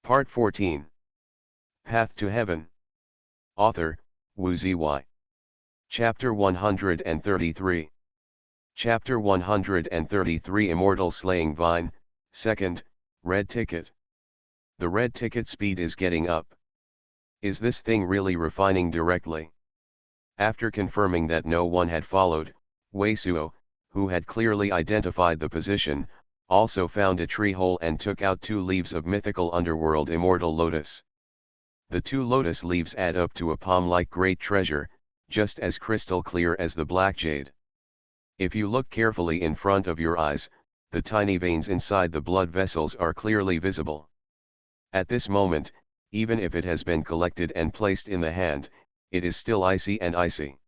Part 14. Path to Heaven. Author, Wu Ziyi. Chapter 133. Chapter 133 Immortal Slaying Vine, 2nd, Red Ticket. The red ticket speed is getting up. Is this thing really refining directly? After confirming that no one had followed, Wei Suo, who had clearly identified the position, also found a tree hole and took out 2 leaves of mythical underworld immortal lotus. The 2 lotus leaves add up to a palm-like great treasure, just as crystal clear as the black jade. If you look carefully in front of your eyes, the tiny veins inside the blood vessels are clearly visible. At this moment, even if it has been collected and placed in the hand, it is still icy and icy.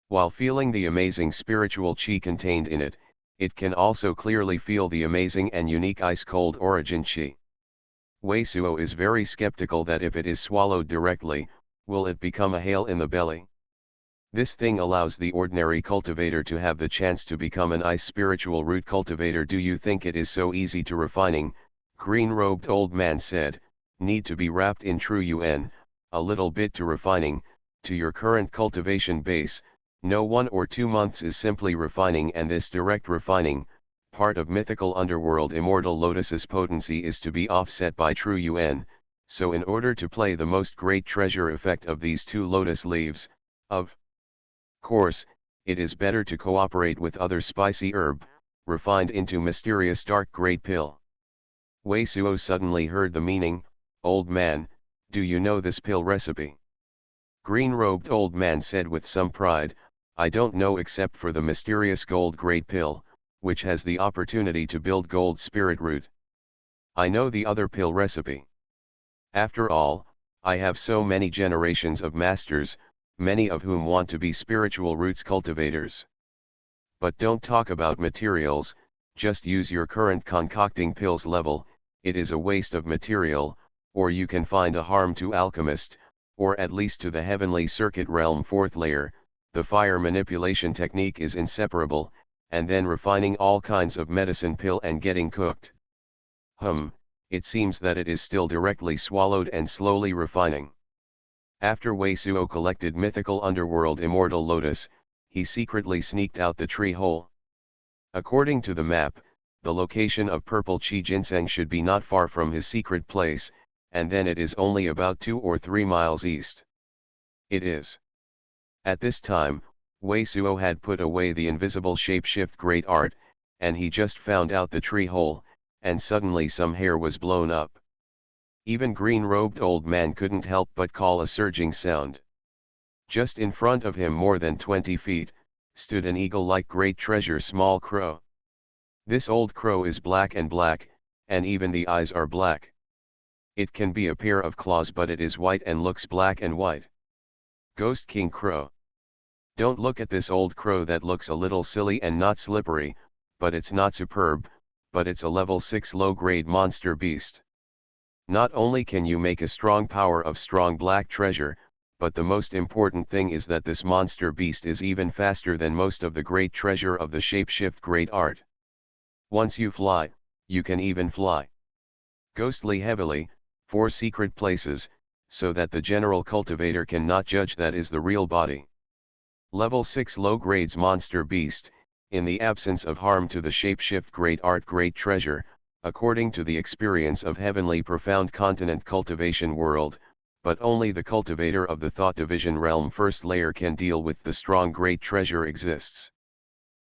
While feeling the amazing spiritual chi contained in it, it can also clearly feel the amazing and unique ice-cold origin chi. Wei Suo is very skeptical that if it is swallowed directly, will it become a hail in the belly. This thing allows the ordinary cultivator to have the chance to become an ice spiritual root cultivator. Do you think it is so easy to refining? Green-robed old man said, need to be wrapped in true yuan, a little bit to refining, to your current cultivation base. No 1 or 2 months is simply refining, and this direct refining, part of mythical underworld immortal lotus's potency, is to be offset by true yuan. So in order to play the most great treasure effect of these 2 lotus leaves, of course, it is better to cooperate with other spicy herb, refined into mysterious dark great pill. Wei Suo suddenly heard the meaning. Old man, do you know this pill recipe? Green-robed old man said with some pride, I don't know, except for the mysterious gold great pill, which has the opportunity to build gold spirit root. I know the other pill recipe. After all, I have so many generations of masters, many of whom want to be spiritual roots cultivators. But don't talk about materials, just use your current concocting pills level. It is a waste of material, or you can find a harm to alchemist, or at least to the heavenly circuit realm 4th layer. The fire manipulation technique is inseparable, and then refining all kinds of medicine pill and getting cooked. It seems that it is still directly swallowed and slowly refining. After Wei Suo collected mythical underworld immortal lotus, he secretly sneaked out the tree hole. According to the map, the location of purple chi ginseng should be not far from his secret place, and then it is only about 2 or 3 miles east. It is. At this time, Wei Suo had put away the invisible shapeshift great art, and he just found out the tree hole, and suddenly some hair was blown up. Even green-robed old man couldn't help but call a surging sound. Just in front of him, more than 20 feet, stood an eagle-like great treasure small crow. This old crow is black, and even the eyes are black. It can be a pair of claws, but it is white and looks black and white. Ghost King Crow. Don't look at this old crow, that looks a little silly and not slippery, but it's not superb, but it's a level 6 low-grade monster beast. Not only can you make a strong power of strong black treasure, but the most important thing is that this monster beast is even faster than most of the great treasure of the shapeshift great art. Once you fly, you can even fly ghostly heavily, 4 secret places, so that the general cultivator cannot judge that is the real body. Level 6 low grades monster beast, in the absence of harm to the shapeshift great art great treasure, according to the experience of heavenly profound continent cultivation world, but only the cultivator of the thought division realm 1st layer can deal with the strong great treasure exists.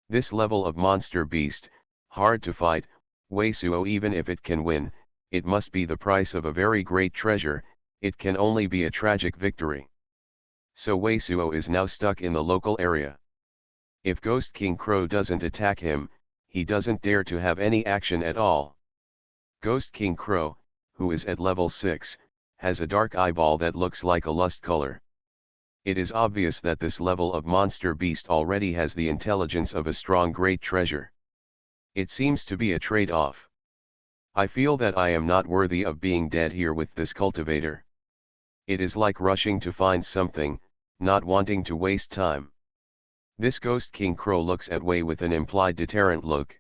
This level of monster beast, hard to fight. Wei Suo, even if it can win, it must be the price of a very great treasure. It can only be a tragic victory. So Wei Suo is now stuck in the local area. If Ghost King Crow doesn't attack him, he doesn't dare to have any action at all. Ghost King Crow, who is at level 6, has a dark eyeball that looks like a lust color. It is obvious that this level of monster beast already has the intelligence of a strong great treasure. It seems to be a trade-off. I feel that I am not worthy of being dead here with this cultivator. It is like rushing to find something, not wanting to waste time. This Ghost King Crow looks at Wei with an implied deterrent look.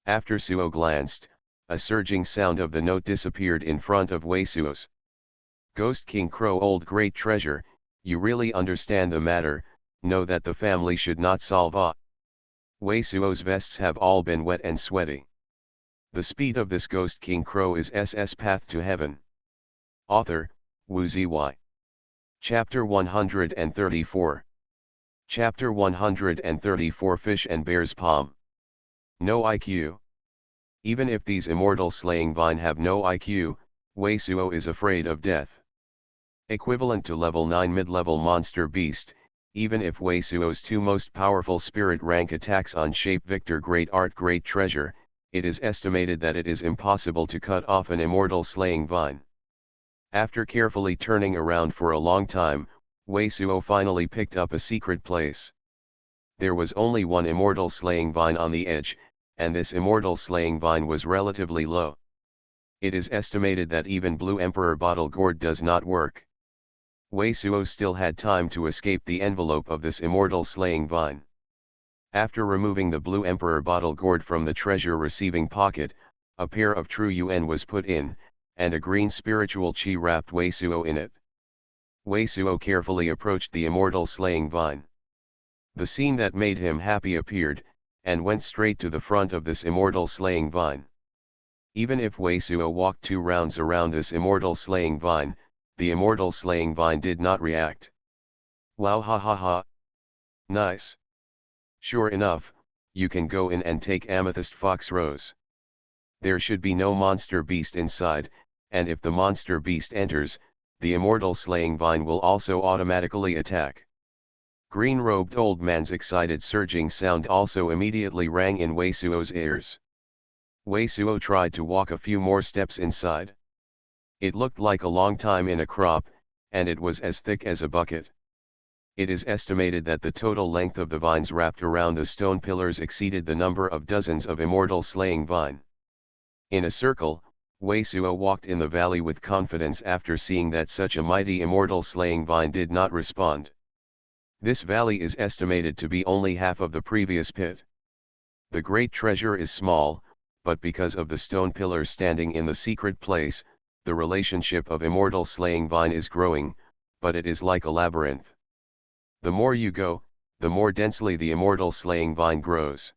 After Suo glanced, A surging sound of the note disappeared in front of Weisuo's. Ghost King Crow, old great treasure, you really understand the matter, know that the family should not solve a. Weisuo's vests have all been wet and sweaty. The speed of this Ghost King Crow is SS Path to Heaven. Author, Wu Ziwei. Chapter 134. Chapter 134 Fish and Bear's Palm. No IQ. Even if these immortal slaying vine have no IQ, Weisuo is afraid of death. Equivalent to level 9 mid-level monster beast, even if Weisuo's two most powerful spirit rank attacks on Shape Victor Great Art Great Treasure, it is estimated that it is impossible to cut off an immortal slaying vine. After carefully turning around for a long time, Weisuo finally picked up a secret place. There was only one immortal slaying vine on the edge, and this immortal slaying vine was relatively low. It is estimated that even Blue Emperor bottle gourd does not work. Weisuo still had time to escape the envelope of this immortal slaying vine. After removing the Blue Emperor bottle gourd from the treasure receiving pocket, a pair of true yuan was put in, and a green spiritual chi wrapped Weisuo in it. Weisuo carefully approached the immortal slaying vine. The scene that made him happy appeared, and went straight to the front of this immortal slaying vine. Even if Weisuo walked 2 rounds around this immortal slaying vine, the immortal slaying vine did not react. Wow, ha ha ha. Nice. Sure enough, you can go in and take Amethyst Fox Rose. There should be no monster beast inside, and if the monster beast enters, the immortal slaying vine will also automatically attack. Green-robed old man's excited surging sound also immediately rang in Weisuo's ears. Weisuo tried to walk a few more steps inside. It looked like a long time in a crop, and it was as thick as a bucket. It is estimated that the total length of the vines wrapped around the stone pillars exceeded the number of dozens of immortal slaying vine. In a circle, Weisuo walked in the valley with confidence after seeing that such a mighty immortal slaying vine did not respond. This valley is estimated to be only half of the previous pit. The great treasure is small, but because of the stone pillars standing in the secret place, the relationship of immortal slaying vine is growing, but it is like a labyrinth. The more you go, the more densely the immortal slaying vine grows.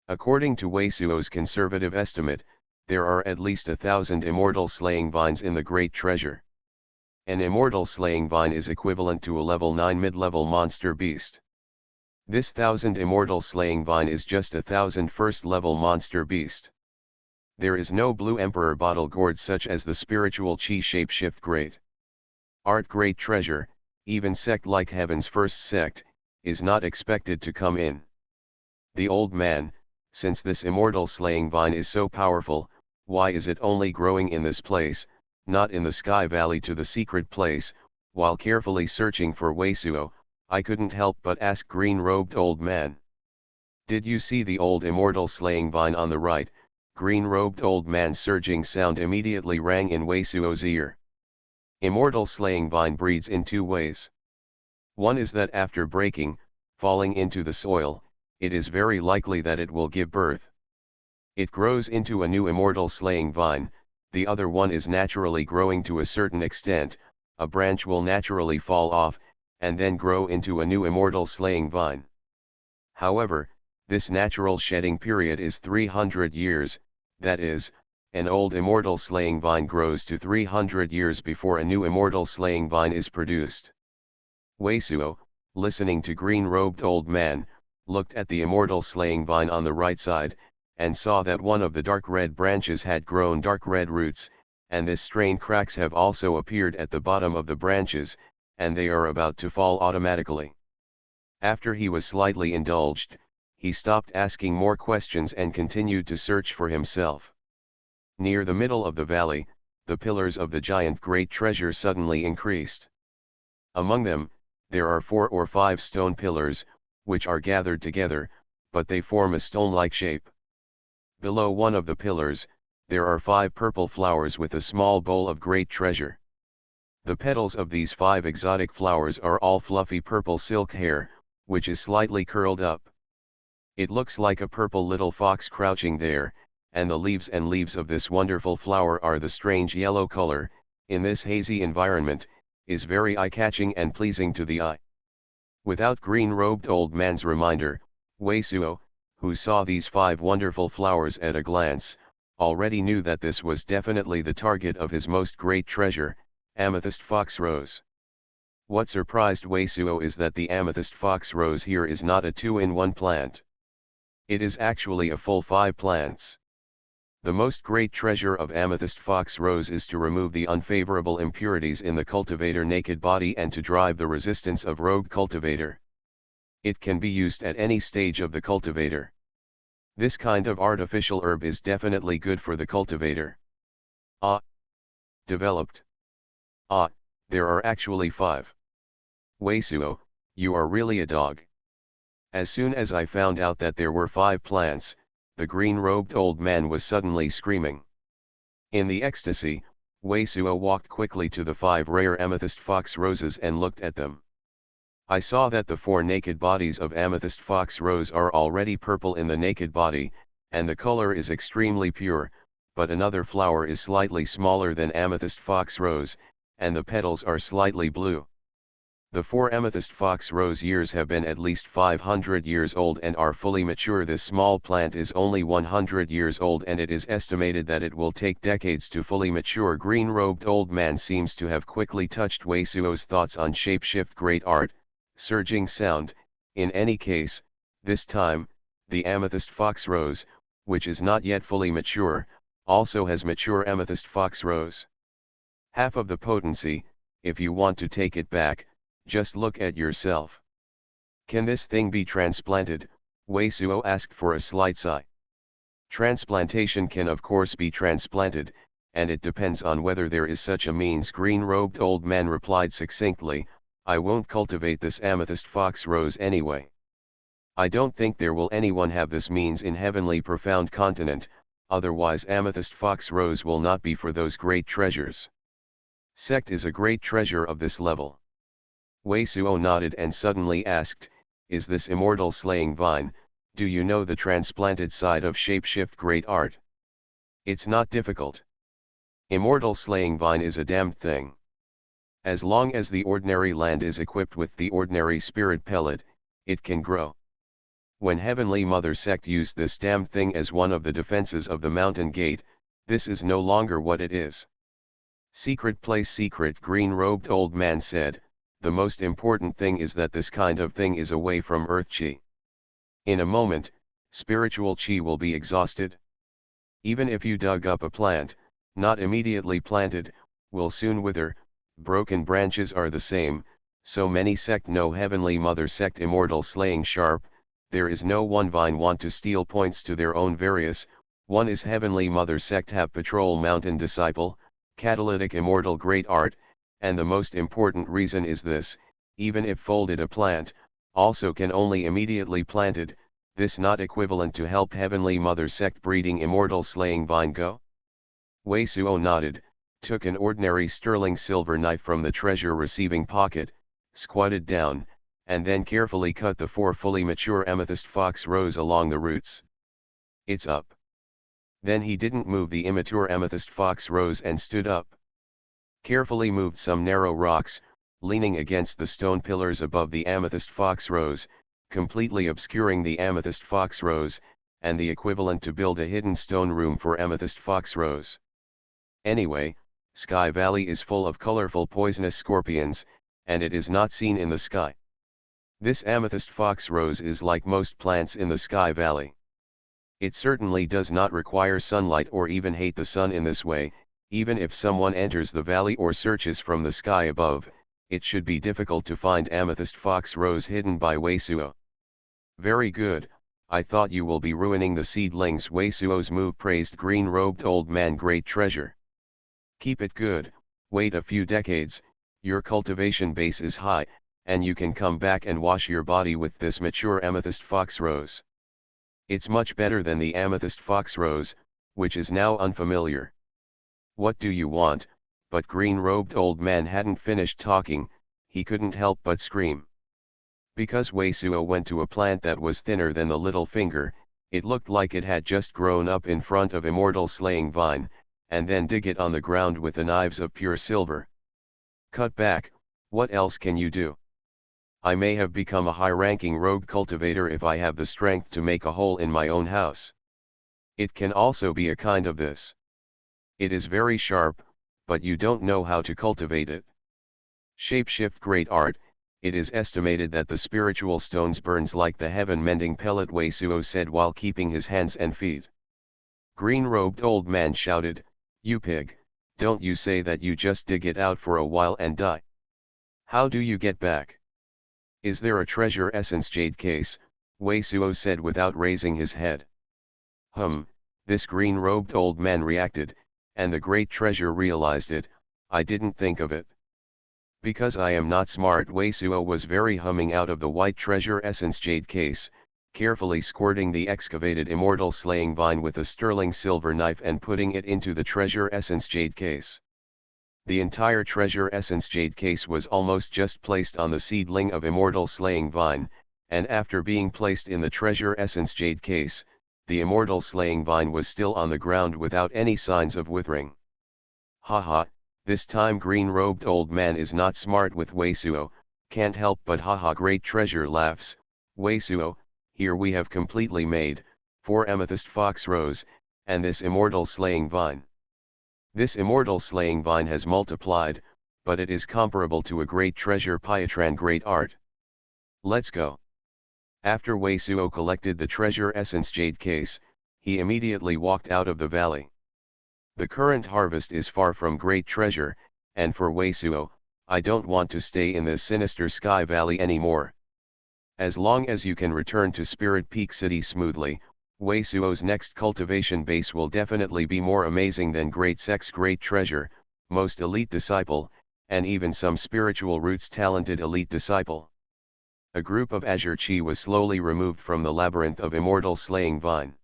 According to Weisuo's conservative estimate, there are at least 1,000 immortal slaying vines in the great treasure. An immortal slaying vine is equivalent to a level 9 mid-level monster beast. This 1,000 immortal slaying vine is just 1,000 first-level monster beast. There is no Blue Emperor bottle gourd such as the spiritual chi shapeshift great art great treasure, even sect like Heaven's first sect, is not expected to come in. The old man, since this immortal slaying vine is so powerful, why is it only growing in this place, not in the Sky Valley to the secret place? While carefully searching for Weisuo, I couldn't help but ask green-robed old man. Did you see the old immortal slaying vine on the right? Green-robed old man's surging sound immediately rang in Weisuo's ear. Immortal slaying vine breeds in 2 ways. One is that after breaking, falling into the soil, it is very likely that it will give birth. It grows into a new immortal slaying vine. The other one is naturally growing to a certain extent, a branch will naturally fall off, and then grow into a new immortal slaying vine. However, this natural shedding period is 300 years, that is, an old immortal slaying vine grows to 300 years before a new immortal slaying vine is produced. Weisuo, listening to green-robed old man, looked at the immortal slaying vine on the right side, and saw that one of the dark red branches had grown dark red roots, and this strain cracks have also appeared at the bottom of the branches, and they are about to fall automatically. After he was slightly indulged, he stopped asking more questions and continued to search for himself. Near the middle of the valley, the pillars of the giant great treasure suddenly increased. Among them, there are 4 or 5 stone pillars, which are gathered together, but they form a stone-like shape. Below one of the pillars, there are 5 purple flowers with a small bowl of great treasure. The petals of these 5 exotic flowers are all fluffy purple silk hair, which is slightly curled up. It looks like a purple little fox crouching there, and the leaves of this wonderful flower are the strange yellow color, in this hazy environment, is very eye-catching and pleasing to the eye. Without green-robed old man's reminder, Wei Suo, who saw these 5 wonderful flowers at a glance, already knew that this was definitely the target of his most great treasure, amethyst fox rose. What surprised Wei Suo is that the amethyst fox rose here is not a 2-in-1 plant. It is actually a full 5 plants. The most great treasure of amethyst fox rose is to remove the unfavorable impurities in the cultivator naked body and to drive the resistance of rogue cultivator. It can be used at any stage of the cultivator. This kind of artificial herb is definitely good for the cultivator. Developed. There are actually 5. Wei Suo, you are really a dog. As soon as I found out that there were 5 plants, the green-robed old man was suddenly screaming. In the ecstasy, Wei Suo walked quickly to the 5 rare amethyst fox roses and looked at them. I saw that the 4 naked bodies of amethyst fox rose are already purple in the naked body, and the color is extremely pure, but another flower is slightly smaller than amethyst fox rose, and the petals are slightly blue. The 4 amethyst fox rose years have been at least 500 years old and are fully mature. This small plant is only 100 years old and it is estimated that it will take decades to fully mature. Green-robed old man seems to have quickly touched Wei Suo's thoughts on shapeshift great art, surging sound. In any case, this time, the amethyst fox rose, which is not yet fully mature, also has mature amethyst fox rose. Half of the potency, if you want to take it back, just look at yourself. Can this thing be transplanted? Wei Suo asked for a slight sigh. Transplantation can of course be transplanted, and it depends on whether there is such a means. Green-robed old man replied succinctly, I won't cultivate this amethyst fox rose anyway. I don't think there will anyone have this means in heavenly profound continent, otherwise amethyst fox rose will not be for those great treasures. Sect is a great treasure of this level. Wei Suo nodded and suddenly asked, is this immortal slaying vine, do you know the transplanted side of shapeshift great art? It's not difficult. Immortal slaying vine is a damned thing. As long as the ordinary land is equipped with the ordinary spirit pellet, it can grow. When Heavenly Mother sect used this damned thing as one of the defenses of the mountain gate, this is no longer what it is. Secret place. Secret. Green-robed old man said, the most important thing is that this kind of thing is away from earth chi. In a moment, spiritual chi will be exhausted. Even if you dug up a plant, not immediately planted, will soon wither. Broken branches are the same, so many sect no Heavenly Mother sect immortal slaying sharp, there is no one vine want to steal points to their own various, one is Heavenly Mother sect have patrol mountain disciple, catalytic immortal great art, and the most important reason is this, even if folded a plant, also can only immediately planted, this not equivalent to help Heavenly Mother sect breeding immortal slaying vine go? Wei Suo nodded, took an ordinary sterling silver knife from the treasure receiving pocket, squatted down, and then carefully cut the 4 fully mature amethyst fox rose along the roots. It's up. Then he didn't move the immature amethyst fox rose and stood up. Carefully moved some narrow rocks, leaning against the stone pillars above the amethyst fox rose, completely obscuring the amethyst fox rose, and the equivalent to build a hidden stone room for amethyst fox rose. Anyway, Sky Valley is full of colorful poisonous scorpions, and it is not seen in the sky. This amethyst fox rose is like most plants in the Sky Valley. It certainly does not require sunlight or even hate the sun in this way. Even if someone enters the valley or searches from the sky above, it should be difficult to find amethyst fox rose hidden by Wei Suo. Very good, I thought you will be ruining the seedlings. Wei Suo's move praised green-robed old man great treasure. Keep it good, wait a few decades, your cultivation base is high, and you can come back and wash your body with this mature amethyst fox rose. It's much better than the amethyst fox rose, which is now unfamiliar. What do you want? But green-robed old man hadn't finished talking, he couldn't help but scream. Because Wei Suo went to a plant that was thinner than the little finger, It looked like it had just grown up in front of immortal slaying vine, and then dig it on the ground with the knives of pure silver. Cut back, what else can you do? I may have become a high-ranking rogue cultivator if I have the strength to make a hole in my own house. It can also be a kind of this. It is very sharp, but you don't know how to cultivate it. Shapeshift great art. It is estimated that the spiritual stones burns like the heaven-mending pellet, Wei Suo said while keeping his hands and feet. Green-robed old man shouted, "You pig, don't you say that you just dig it out for a while and die. How do you get back? Is there a treasure essence jade case?" Wei Suo said without raising his head. This green-robed old man reacted, and the great treasure realized it. I didn't think of it. Because I am not smart. Wei Suo was very humming out of the white treasure essence jade case, carefully squirting the excavated immortal slaying vine with a sterling silver knife and putting it into the treasure essence jade case. The entire treasure essence jade case was almost just placed on the seedling of immortal slaying vine, and after being placed in the treasure essence jade case, the immortal slaying vine was still on the ground without any signs of withering. Haha. This time green-robed old man is not smart with Wei Suo, can't help but haha. Great treasure laughs. Wei Suo, here we have completely made 4 amethyst fox rose, and this immortal slaying vine. This immortal slaying vine has multiplied, but it is comparable to a great treasure Pietran great art. Let's go. After Wei Suo collected the treasure essence jade case, he immediately walked out of the valley. The current harvest is far from great treasure, and for Wei Suo, I don't want to stay in this sinister sky valley anymore. As long as you can return to Spirit Peak City smoothly, Wei Suo's next cultivation base will definitely be more amazing than Great Sex Great Treasure, Most Elite Disciple, and even some spiritual roots talented elite disciple. A group of Azure Chi was slowly removed from the labyrinth of immortal slaying vine.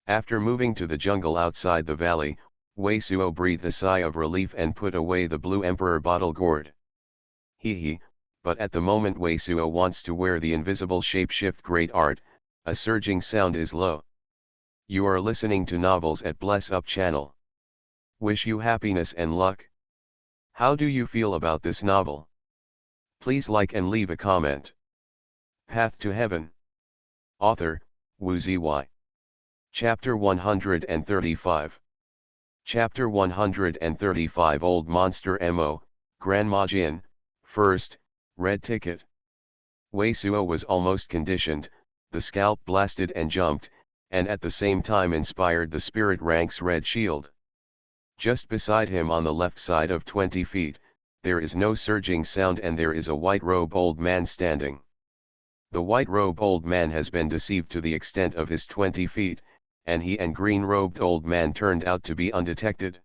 After moving to the jungle outside the valley, Wei Suo breathed a sigh of relief and put away the Blue Emperor bottle gourd. Hee, but at the moment Wei Suo wants to wear the invisible shapeshift great art. A surging sound is low. You are listening to Novels at Bless Up channel. Wish you happiness and luck. How do you feel about this novel? Please like and leave a comment. Path to Heaven. Author, Wu Zy. Chapter 135. Chapter 135 Old Monster Mo, Grandma Jin, First, Red Ticket. Wei Suo was almost conditioned, the scalp blasted and jumped, and at the same time inspired the spirit rank's red shield. Just beside him on the left side of 20 feet, there is no surging sound and there is a white-robe old man standing. The white-robe old man has been deceived to the extent of his 20 feet, and he and green-robed old man turned out to be undetected.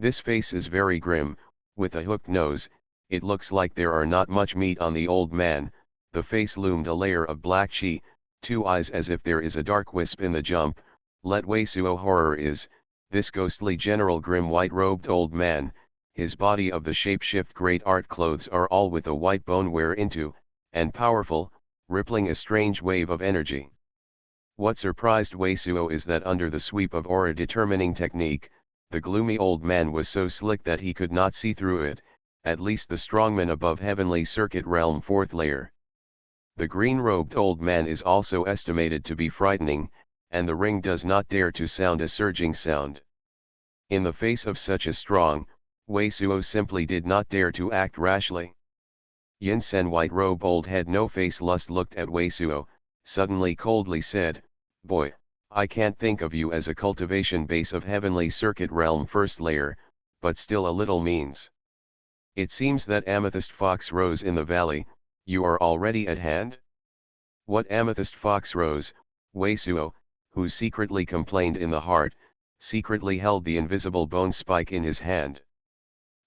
This face is very grim, with a hooked nose. It looks like there are not much meat on the old man. The face loomed a layer of black chi, 2 eyes as if there is a dark wisp in the jump. Let Wei Suo horror is, this ghostly general grim white-robed old man, his body of the shapeshift great art clothes are all with a white bone wear into, and powerful, rippling a strange wave of energy. What surprised Wei Suo is that under the sweep of aura determining technique, the gloomy old man was so slick that he could not see through it, at least the strongman above heavenly circuit realm 4th layer. The green-robed old man is also estimated to be frightening, and the ring does not dare to sound a surging sound. In the face of such a strong, Wei Suo simply did not dare to act rashly. Yin Sen white-robe old head no face lust looked at Wei Suo, suddenly coldly said, "Boy, I can't think of you as a cultivation base of heavenly circuit realm 1st layer, but still a little means. It seems that amethyst fox rose in the valley, you are already at hand?" What amethyst fox rose? Wei Suo, who secretly complained in the heart, secretly held the invisible bone spike in his hand.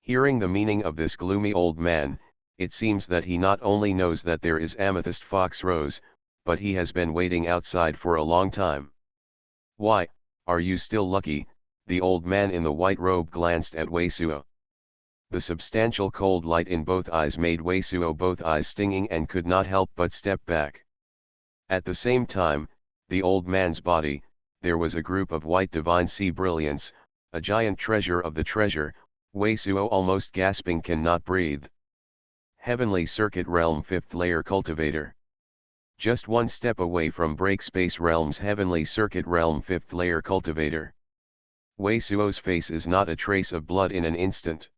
Hearing the meaning of this gloomy old man, it seems that he not only knows that there is amethyst fox rose, but he has been waiting outside for a long time. "Why, are you still lucky?" The old man in the white robe glanced at Wei Suo. The substantial cold light in both eyes made Wei Suo both eyes stinging and could not help but step back. At the same time, the old man's body, there was a group of white divine sea brilliance, a giant treasure of the treasure, Wei Suo almost gasping cannot breathe. Heavenly Circuit Realm 5th Layer Cultivator. Just one step away from Break Space Realm's Heavenly Circuit Realm 5th Layer Cultivator. Wei Suo's face is not a trace of blood in an instant.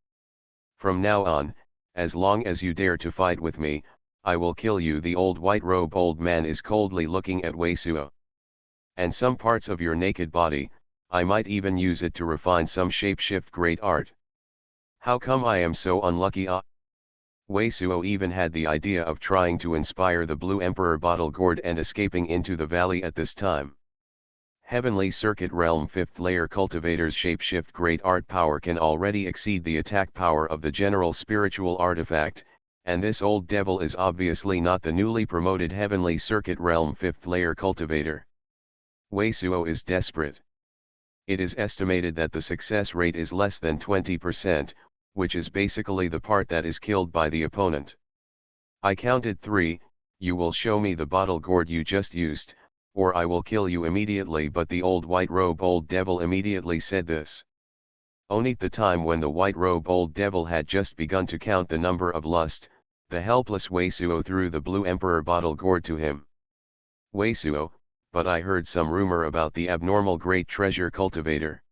From now on, as long as you dare to fight with me, I will kill you. The old white robe old man is coldly looking at Wei Suo. And some parts of your naked body, I might even use it to refine some shapeshift great art. How come I am so unlucky? Wei Suo even had the idea of trying to inspire the Blue Emperor bottle gourd and escaping into the valley at this time. Heavenly Circuit Realm 5th Layer Cultivator's shapeshift great art power can already exceed the attack power of the general spiritual artifact, and this old devil is obviously not the newly promoted Heavenly Circuit Realm 5th Layer Cultivator. Wei Suo is desperate. It is estimated that the success rate is less than 20%, which is basically the part that is killed by the opponent. I counted 3, you will show me the bottle gourd you just used, or I will kill you immediately. But the old white robe old devil immediately said this. Only at the time when the white robe old devil had just begun to count the number of lust, the helpless Wei Suo threw the Blue Emperor bottle gourd to him. Wei Suo, but I heard some rumor about the abnormal great treasure cultivator.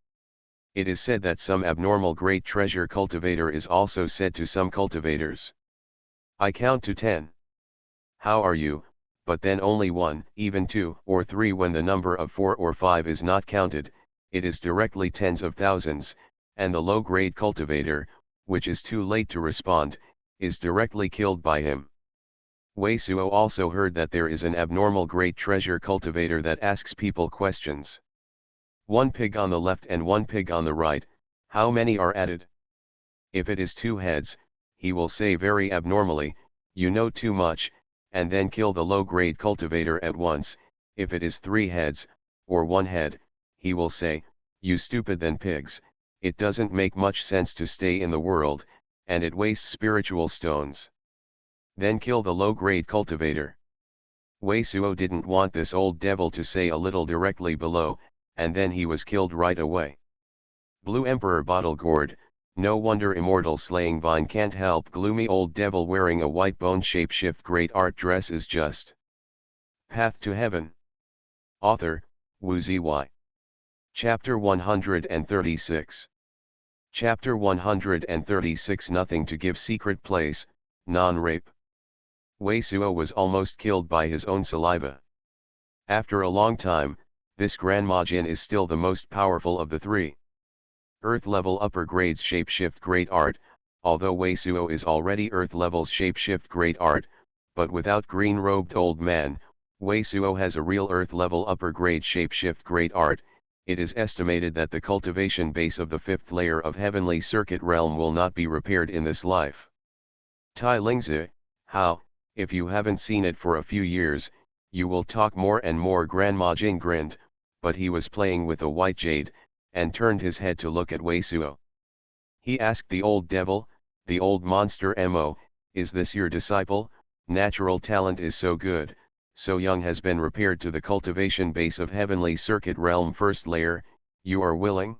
It is said that some abnormal great treasure cultivator is also said to some cultivators. I count to 10. How are you? But then only 1, even 2 or 3 when the number of 4 or 5 is not counted, it is directly tens of thousands, and the low-grade cultivator, which is too late to respond, is directly killed by him. Wei Suo also heard that there is an abnormal great treasure cultivator that asks people questions. 1 pig on the left and 1 pig on the right, how many are added? If it is 2 heads, he will say very abnormally, you know too much, and then kill the low-grade cultivator at once. If it is 3 heads, or 1 head, he will say, you stupid than pigs, it doesn't make much sense to stay in the world, and it wastes spiritual stones. Then kill the low-grade cultivator. Wei Suo didn't want this old devil to say a little directly below, and then he was killed right away. Blue Emperor bottle gourd, no wonder immortal slaying vine can't help gloomy old devil wearing a white bone shapeshift great art dress is just. Path to Heaven. Author, Wu Zy. Chapter 136. Chapter 136 Nothing to give secret place, non-rape. Wei Suo was almost killed by his own saliva. After a long time, this Grandma Jin is still the most powerful of the 3. Earth-level upper grades shapeshift great art, although Wei Suo is already Earth-levels shapeshift great art, but without green-robed old man, Wei Suo has a real Earth-level upper grade shapeshift great art. It is estimated that the cultivation base of the 5th layer of Heavenly Circuit Realm will not be repaired in this life. Tai Lingzi, how, if you haven't seen it for a few years, you will talk more and more. Grandma Jin grinned, but he was playing with a white jade, and turned his head to look at Wei Suo. He asked the old devil, the old monster Mo, is this your disciple? Natural talent is so good, so young has been repaired to the cultivation base of Heavenly Circuit Realm 1st layer, you are willing?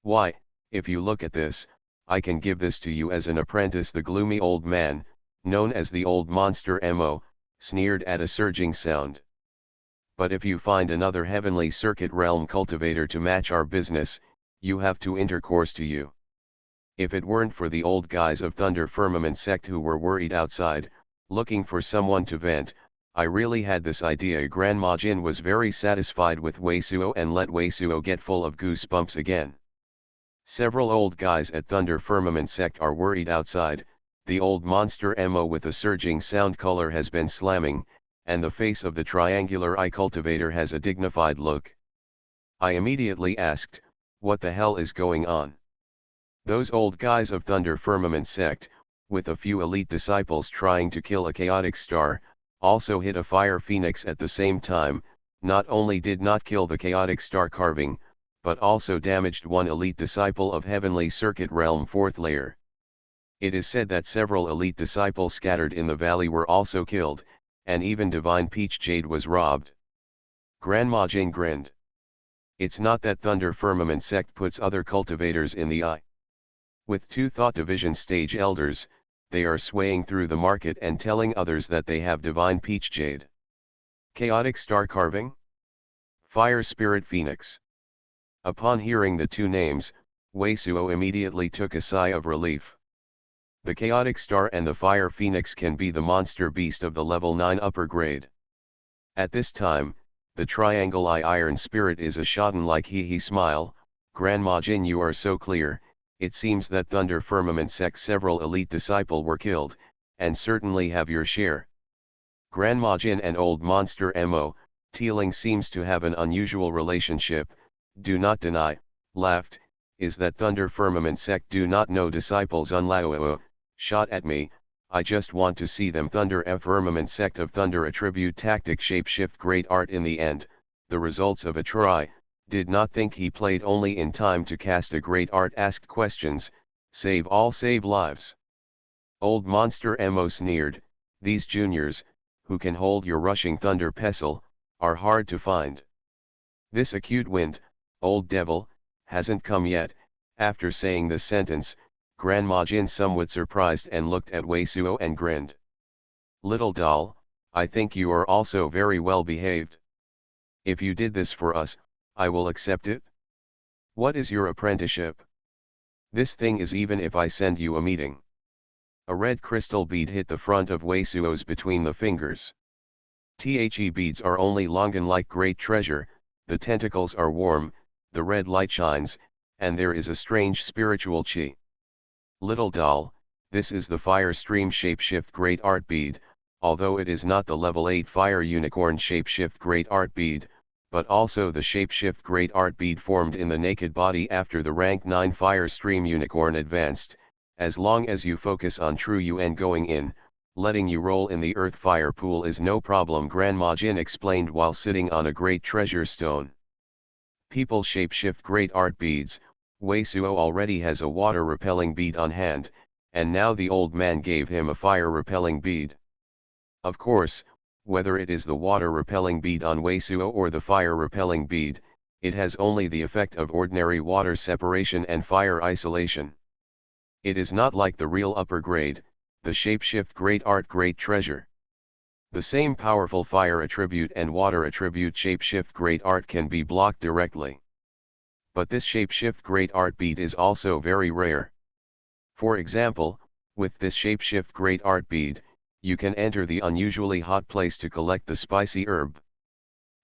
Why, if you look at this, I can give this to you as an apprentice. The gloomy old man, known as the old monster Mo, sneered at a surging sound. But if you find another Heavenly Circuit Realm cultivator to match our business, you have to intercourse to you. If it weren't for the old guys of Thunder Firmament sect who were worried outside, looking for someone to vent, I really had this idea. Grandma Jin was very satisfied with Wei Suo and let Wei Suo get full of goosebumps again. Several old guys at Thunder Firmament sect are worried outside. The old monster Mo with a surging sound color has been slamming, and the face of the triangular eye cultivator has a dignified look. I immediately asked, what the hell is going on? Those old guys of Thunder Firmament sect, with a few elite disciples trying to kill a chaotic star, also hit a fire phoenix at the same time. Not only did not kill the chaotic star carving, but also damaged one elite disciple of Heavenly Circuit Realm 4th layer. It is said that several elite disciples scattered in the valley were also killed, and even Divine Peach Jade was robbed. Grandma Jane grinned. It's not that Thunder Firmament sect puts other cultivators in the eye. With two thought division stage elders, they are swaying through the market and telling others that they have divine peach jade. Chaotic star carving? Fire spirit phoenix. Upon hearing the two names, Wei Suo immediately took a sigh of relief. The chaotic star and the fire phoenix can be the monster beast of the level 9 upper grade. At this time, the triangle eye iron spirit is a Shoten like he smile. Grandma Jin, you are so clear. It seems that Thunder Firmament sect several elite disciple were killed, and certainly have your share. Grandma Jin and old monster Mo, Teeling seems to have an unusual relationship, do not deny, laughed, is that Thunder Firmament sect do not know disciples unlao, shot at me, I just want to see them. Thunder Firmament sect of Thunder attribute tactic shapeshift great art. In the end, the results of a try, did not think he played only in time to cast a great art. Asked questions, save all save lives. Old monster Mo sneered, these juniors, who can hold your rushing thunder pestle, are hard to find. This acute wind, old devil, hasn't come yet. After saying this sentence, Grandma Jin somewhat surprised and looked at Wei Suo and grinned. Little doll, I think you are also very well behaved. If you did this for us, I will accept it. What is your apprenticeship? This thing is even if I send you a meeting. A red crystal bead hit the front of Wei Suo's between the fingers. The beads are only longan like great treasure, the tentacles are warm, the red light shines, and there is a strange spiritual chi. Little doll, this is the fire stream shapeshift great art bead, although it is not the level 8 fire unicorn shapeshift great art bead, but also the shapeshift great art bead formed in the naked body after the rank 9 fire stream unicorn advanced. As long as you focus on true UN going in, letting you roll in the earth fire pool is no problem, Grandma Jin explained while sitting on a great treasure stone. People shapeshift great art beads. Wei Suo already has a water-repelling bead on hand, and now the old man gave him a fire-repelling bead. Of course, whether it is the water-repelling bead on Wei Suo or the fire-repelling bead, it has only the effect of ordinary water separation and fire isolation. It is not like the real upper grade, the shapeshift great art great treasure. The same powerful fire attribute and water attribute shapeshift great art can be blocked directly. But this shapeshift great art bead is also very rare. For example, with this shapeshift great art bead, you can enter the unusually hot place to collect the spicy herb.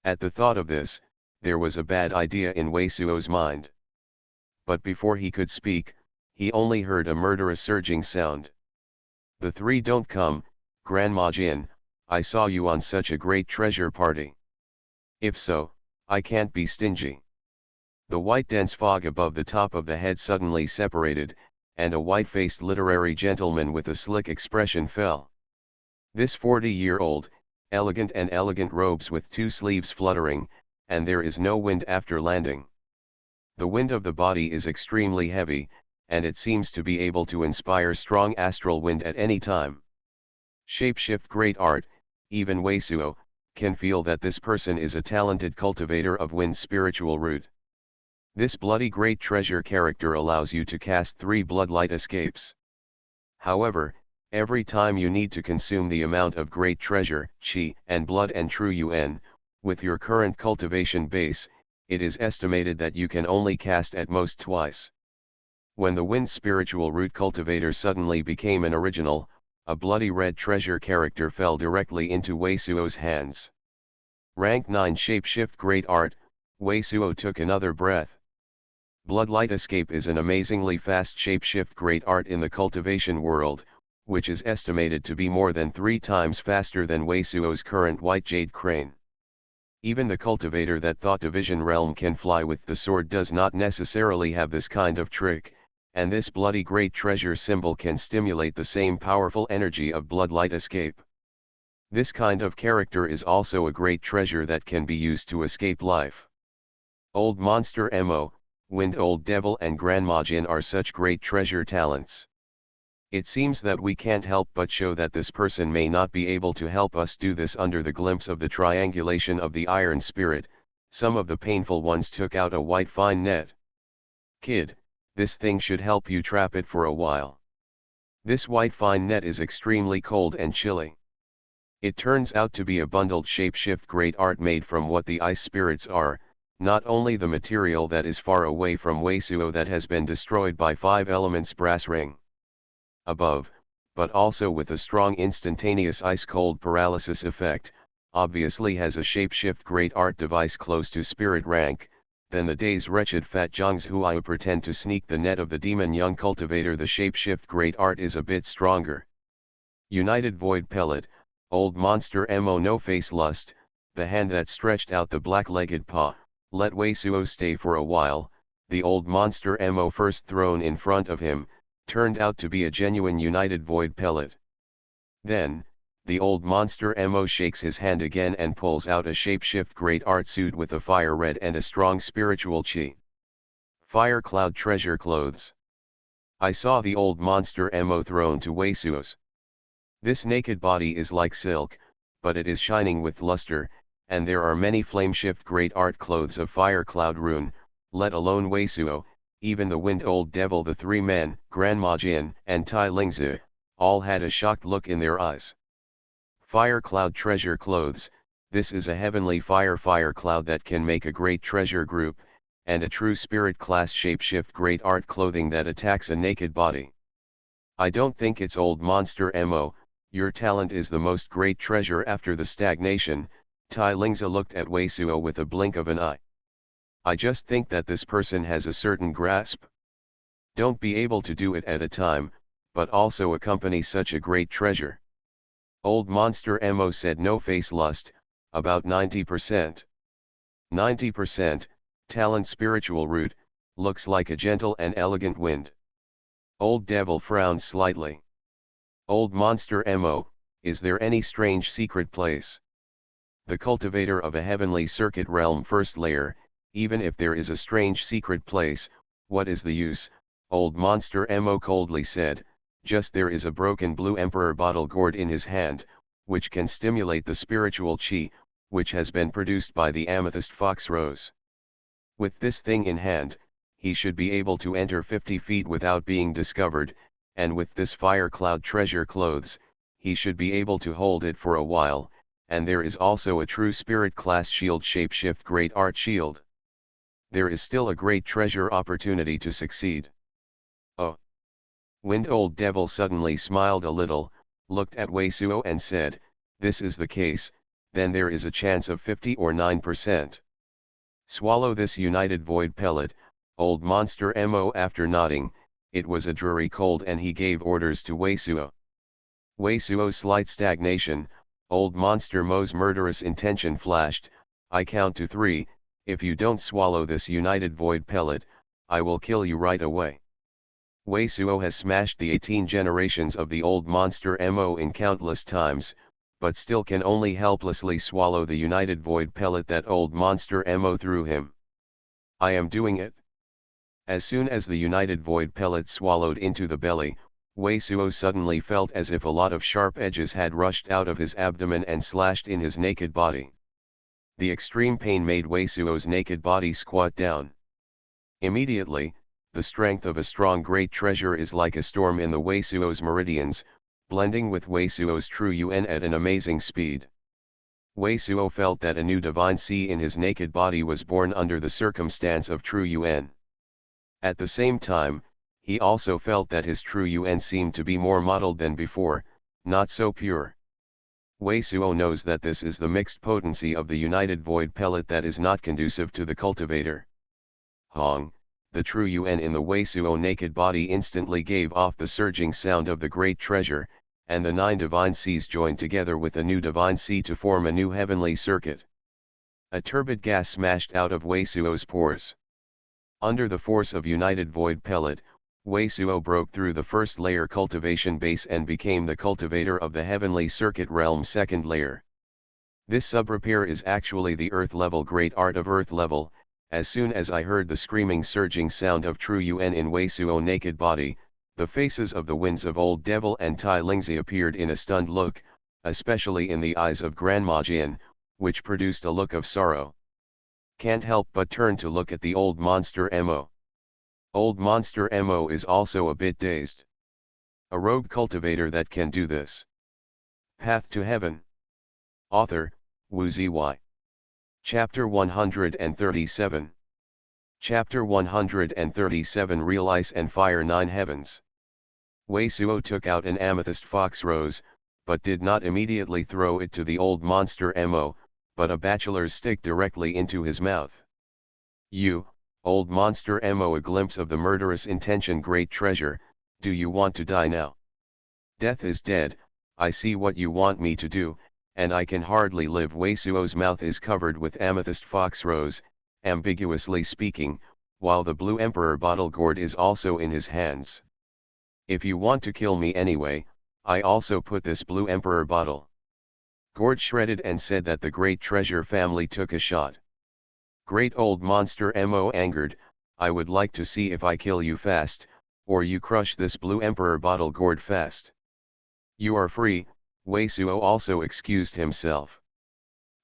At the thought of this, there was a bad idea in Wei Suo's mind. But before he could speak, he only heard a murderous surging sound. The three don't come, Grandma Jin, I saw you on such a great treasure party. If so, I can't be stingy. The white dense fog above the top of the head suddenly separated, and a white-faced literary gentleman with a slick expression fell. This 40-year-old, elegant robes with two sleeves fluttering, and there is no wind after landing. The wind of the body is extremely heavy, and it seems to be able to inspire strong astral wind at any time. Shapeshift great art, even Wei Suo, can feel that this person is a talented cultivator of wind's spiritual root. This bloody great treasure character allows you to cast 3 bloodlight escapes. However, every time you need to consume the amount of great treasure, chi, and blood and true UN, with your current cultivation base, it is estimated that you can only cast at most twice. When the wind spiritual root cultivator suddenly became an original, a bloody red treasure character fell directly into Wei Suo's hands. Rank 9 shapeshift great art, Wei Suo took another breath. Bloodlight Escape is an amazingly fast shapeshift great art in the cultivation world, which is estimated to be more than 3 times faster than Wei Suo's current white jade crane. Even the cultivator that thought division realm can fly with the sword does not necessarily have this kind of trick, and this bloody great treasure symbol can stimulate the same powerful energy of Bloodlight Escape. This kind of character is also a great treasure that can be used to escape life. Old Monster Mo, Wind Old Devil and Grandma Jin are such great treasure talents. It seems that we can't help but show that this person may not be able to help us do this. Under the glimpse of the triangulation of the iron spirit, some of the painful ones took out a white fine net. Kid, this thing should help you trap it for a while. This white fine net is extremely cold and chilly. It turns out to be a bundled shapeshift great art made from what the ice spirits are, not only the material that is far away from Weisuo that has been destroyed by 5 elements brass ring above, but also with a strong instantaneous ice-cold paralysis effect, obviously has a shapeshift great art device close to spirit rank, then the day's wretched fat Zhang's who pretend to sneak the net of the demon young cultivator. The shapeshift great art is a bit stronger. United Void Pellet, Old Monster Mo No Face Lust, the hand that stretched out the black-legged paw, let Weisuo stay for a while. The Old Monster Mo first thrown in front of him, turned out to be a genuine United Void Pellet. Then, the Old Monster Mo shakes his hand again and pulls out a shapeshift great art suit with a fire red and a strong spiritual chi. Fire Cloud Treasure Clothes. I saw the Old Monster Mo thrown to Weisuo's. This naked body is like silk, but it is shining with luster, and there are many flameshift great art clothes of fire cloud rune, let alone Weisuo, even the Wind Old Devil, the 3 men, Grandma Jin and Tai Lingzi, all had a shocked look in their eyes. Fire Cloud Treasure Clothes, this is a heavenly fire cloud that can make a great treasure group, and a true spirit class shapeshift great art clothing that attacks a naked body. I don't think it's Old Monster Mo, your talent is the most great treasure after the stagnation. Tai Lingzi looked at Weisuo with a blink of an eye. I just think that this person has a certain grasp. Don't be able to do it at a time, but also accompany such a great treasure. Old Monster Mo said no face lust, about 90%. 90%, talent spiritual root, looks like a gentle and elegant wind. Old Devil frowned slightly. Old Monster Mo, is there any strange secret place? The cultivator of a heavenly circuit realm first layer, even if there is a strange secret place, what is the use? Old Monster Mo coldly said, just there is a broken blue emperor bottle gourd in his hand, which can stimulate the spiritual chi, which has been produced by the amethyst fox rose. With this thing in hand, he should be able to enter 50 feet without being discovered, and with this fire cloud treasure clothes, he should be able to hold it for a while, and there is also a true spirit class shield shapeshift great art shield. There is still a great treasure opportunity to succeed. Oh! Wind Old Devil suddenly smiled a little, looked at Weisuo and said, this is the case, then there is a chance of 50 or 9%. Swallow this United Void Pellet, Old Monster Mo. After nodding, it was a dreary cold and he gave orders to Weisuo. Weisuo's slight stagnation, Old Monster Mo's murderous intention flashed. I count to 3, if you don't swallow this United Void Pellet, I will kill you right away. Weisuo has smashed the 18 generations of the Old Monster Mo in countless times, but still can only helplessly swallow the United Void Pellet that Old Monster Mo threw him. I am doing it. As soon as the United Void Pellet swallowed into the belly, Weisuo suddenly felt as if a lot of sharp edges had rushed out of his abdomen and slashed in his naked body. The extreme pain made Weisuo's naked body squat down. Immediately, the strength of a strong great treasure is like a storm in the Weisuo's meridians, blending with Weisuo's true Yuan at an amazing speed. Weisuo felt that a new divine sea in his naked body was born under the circumstance of true Yuan. At the same time, he also felt that his true Yuan seemed to be more mottled than before, not so pure. Weisuo knows that this is the mixed potency of the United Void Pellet that is not conducive to the cultivator. Hong, the true Yuan in the Weisuo naked body instantly gave off the surging sound of the great treasure, and the 9 divine seas joined together with a new divine sea to form a new heavenly circuit. A turbid gas smashed out of Weisuo's pores. Under the force of United Void Pellet, Weisuo broke through the first layer cultivation base and became the cultivator of the heavenly circuit realm second layer. This sub-repair is actually the earth level great art of earth level. As soon as I heard the screaming surging sound of true Yuan in Weisuo naked body, The faces of the winds of Old Devil and Tai Lingzi appeared in a stunned look, especially in the eyes of Grandma Jian, which produced a look of sorrow. Can't help but turn to look at the old monster Mo. Old monster Mo is also a bit dazed. A rogue cultivator that can do this. Path to Heaven. Author, Wu Ziyi. Chapter 137. Chapter 137 Real Ice and Fire 9 Heavens. Wei Suo took out an amethyst fox rose, but did not immediately throw it to the old monster Mo, but a bachelor's stick directly into his mouth. You, old monster Mo, a glimpse of the murderous intention, great treasure, do you want to die now? Death is dead, I see what you want me to do, and I can hardly live. Wei Suo's mouth is covered with amethyst fox rose, ambiguously speaking, while the blue emperor bottle gourd is also in his hands. If you want to kill me anyway, I also put this blue emperor bottle gourd shredded and said that the great treasure family took a shot. Great old monster Mo angered, I would like to see if I kill you fast, or you crush this blue emperor bottle gourd fast. You are free. Wei Suo also excused himself.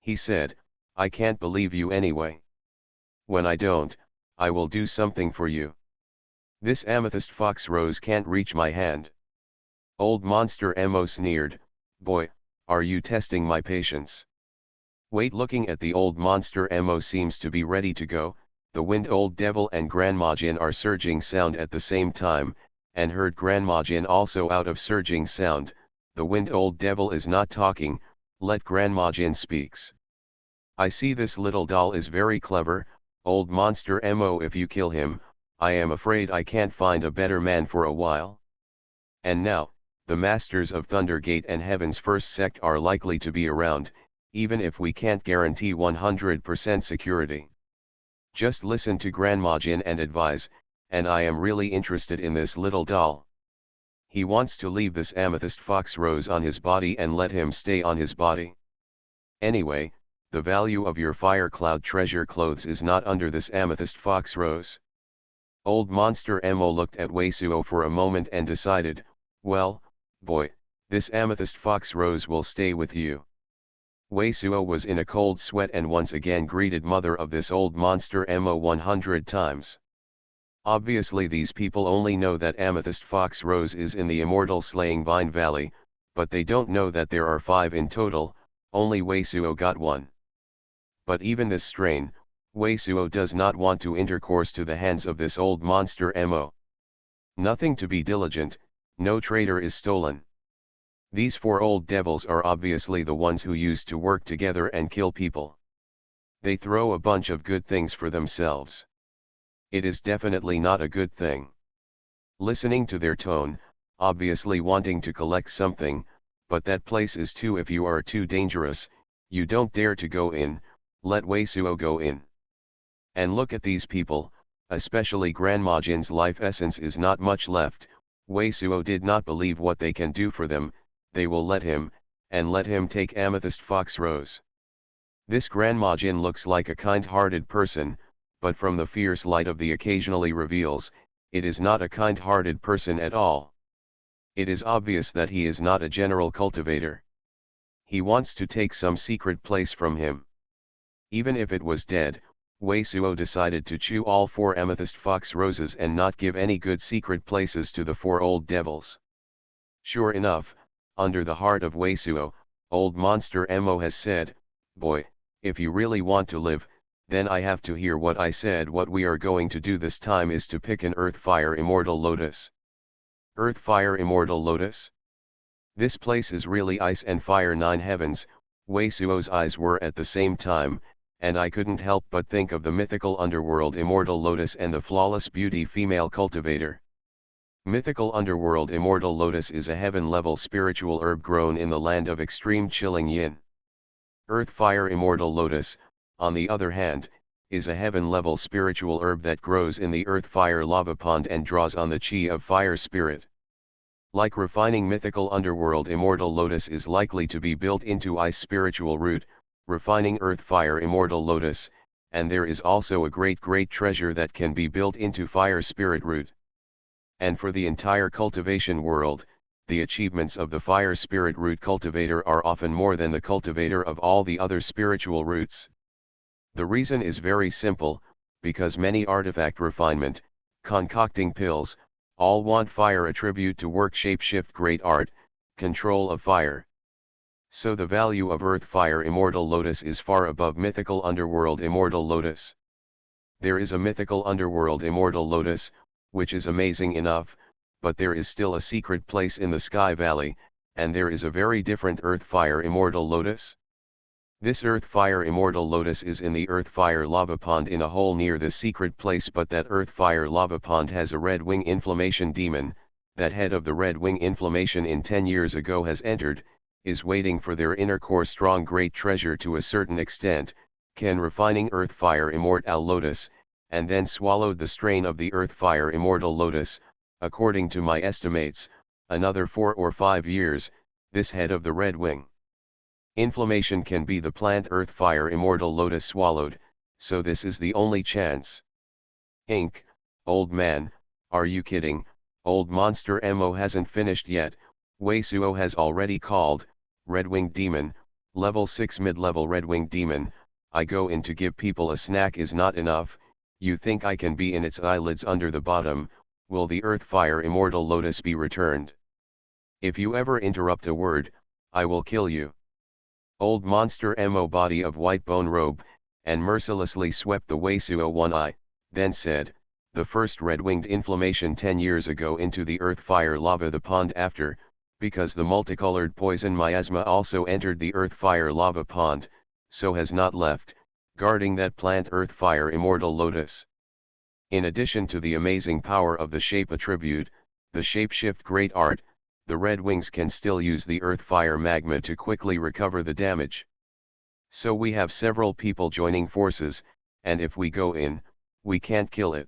He said, I can't believe you anyway. When I don't, I will do something for you. This amethyst fox rose can't reach my hand. Old monster Mo sneered, boy, are you testing my patience? Wait, looking at the old monster Mo seems to be ready to go. The wind old devil and Grandma Jian are surging sound at the same time, and heard Grandma Jian also out of surging sound. The wind old devil is not talking, let Grandma Jian speaks. I see this little doll is very clever, old monster Mo, if you kill him, I am afraid I can't find a better man for a while. And now, the masters of Thundergate and Heaven's First Sect are likely to be around, even if we can't guarantee 100% security. Just listen to Grandma Jian and advise, and I am really interested in this little doll. He wants to leave this amethyst fox rose on his body and let him stay on his body. Anyway, the value of your fire cloud treasure clothes is not under this amethyst fox rose. Old monster Mo looked at Wei Suo for a moment and decided, well, boy, this amethyst fox rose will stay with you. Wei Suo was in a cold sweat and once again greeted mother of this old monster Mo 100 times. Obviously these people only know that amethyst fox rose is in the immortal slaying vine valley, but they don't know that there are 5 in total, only Wei Suo got 1. But even this strain, Wei Suo does not want to intercourse to the hands of this old monster Mo. Nothing to be diligent, no traitor is stolen. These 4 old devils are obviously the ones who used to work together and kill people. They throw a bunch of good things for themselves. It is definitely not a good thing. Listening to their tone, obviously wanting to collect something, but that place is too, if you are too dangerous, you don't dare to go in, let Wei Suo go in. And look at these people, especially Grandma Jian's life essence is not much left. Wei Suo did not believe what they can do for them. They will let him, and let him take amethyst fox rose. This Grandma Jian looks like a kind-hearted person, but from the fierce light of the occasionally reveals, it is not a kind-hearted person at all. It is obvious that he is not a general cultivator. He wants to take some secret place from him. Even if it was dead, Wei Suo decided to chew all 4 amethyst fox roses and not give any good secret places to the 4 old devils. Sure enough, under the heart of Wei Suo, old monster Mo has said, boy, if you really want to live, then I have to hear what I said. What we are going to do this time is to pick an Earth Fire Immortal Lotus. Earth Fire Immortal Lotus? This place is really ice and fire 9 heavens. Wei Suo's eyes were at the same time, and I couldn't help but think of the mythical underworld Immortal Lotus and the flawless beauty female cultivator. Mythical underworld Immortal Lotus is a heaven-level spiritual herb grown in the land of extreme chilling yin. Earth Fire Immortal Lotus, on the other hand, is a heaven-level spiritual herb that grows in the earth fire lava pond and draws on the chi of fire spirit. Like refining mythical underworld Immortal Lotus is likely to be built into ice spiritual root, refining earth fire Immortal Lotus, and there is also a great treasure that can be built into fire spirit root. And for the entire cultivation world, the achievements of the fire spirit root cultivator are often more than the cultivator of all the other spiritual roots. The reason is very simple, because many artifact refinement, concocting pills, all want fire attribute to work shapeshift great art, control of fire. So the value of earth fire immortal lotus is far above mythical underworld immortal lotus. There is a mythical underworld immortal lotus, which is amazing enough, but there is still a secret place in the Sky Valley, and there is a very different earth fire immortal lotus. This earth fire immortal lotus is in the earth fire lava pond in a hole near the secret place, but that earth fire lava pond has a red wing inflammation demon. That head of the red wing inflammation in 10 years ago has entered, is waiting for their inner core strong great treasure to a certain extent, can refining earth fire immortal lotus, and then swallowed the strain of the earth fire immortal lotus. According to my estimates, another 4 or 5 years, this head of the red wing inflammation can be the plant earth fire immortal lotus swallowed, so this is the only chance. Inc. Old man, are you kidding? Old monster Mo hasn't finished yet. Wei Suo has already called, Red-winged demon, level 6 mid-level red-winged demon. I go in to give people a snack is not enough. You think I can be in its eyelids under the bottom? Will the earth fire immortal lotus be returned? If you ever interrupt a word, I will kill you. Old monster Mo body of white bone robe, and mercilessly swept the Wei Suo one eye, then said, the first red-winged inflammation 10 years ago into the earth fire lava the pond after, because the multicolored poison miasma also entered the earth fire lava pond, so has not left, guarding that plant earth fire immortal lotus. In addition to the amazing power of the shape attribute, the shapeshift great art, the red wings can still use the earth fire magma to quickly recover the damage. So we have several people joining forces, and if we go in, we can't kill it.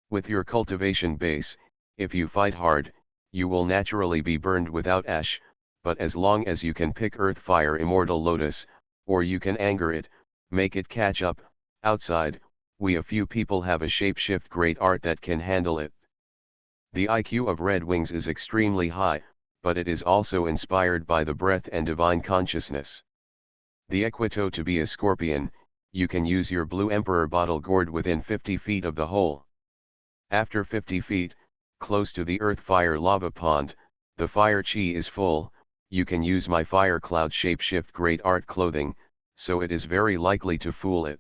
With your cultivation base, if you fight hard, you will naturally be burned without ash, but as long as you can pick earth fire immortal lotus, or you can anger it, make it catch up, outside, we a few people have a shapeshift great art that can handle it. The IQ of red wings is extremely high, but it is also inspired by the breath and divine consciousness. The Equito to be a scorpion, you can use your blue emperor bottle gourd within 50 feet of the hole. After 50 feet, close to the earth fire lava pond, the fire chi is full. You can use my fire cloud shapeshift great art clothing, so it is very likely to fool it.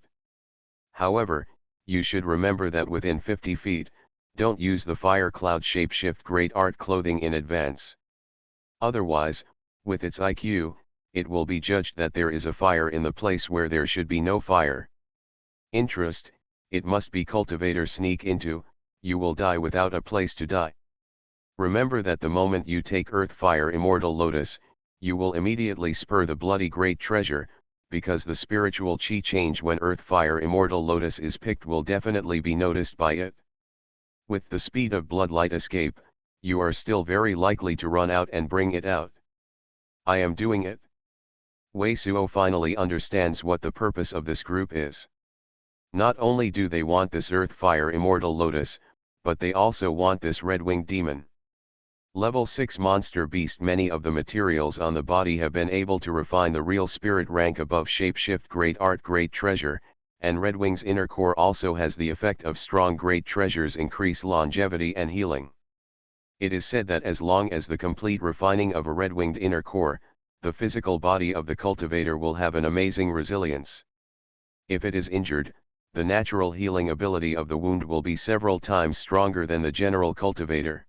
However, you should remember that within 50 feet, don't use the fire cloud shapeshift great art clothing in advance. Otherwise, with its IQ, it will be judged that there is a fire in the place where there should be no fire. Interest, it must be cultivator sneak into, you will die without a place to die. Remember that the moment you take earth fire immortal lotus, you will immediately spur the bloody great treasure, because the spiritual chi change when earth fire immortal lotus is picked will definitely be noticed by it. With the speed of blood light escape, you are still very likely to run out and bring it out. I am doing it. Wei Suo finally understands what the purpose of this group is. Not only do they want this earth fire immortal lotus, but they also want this red-winged demon. Level 6 monster beast. Many of the materials on the body have been able to refine the real spirit rank above shapeshift great art great treasure, and red wing's inner core also has the effect of strong great treasures increase longevity and healing. It is said that as long as the complete refining of a red-winged inner core, the physical body of the cultivator will have an amazing resilience. If it is injured, the natural healing ability of the wound will be several times stronger than the general cultivator.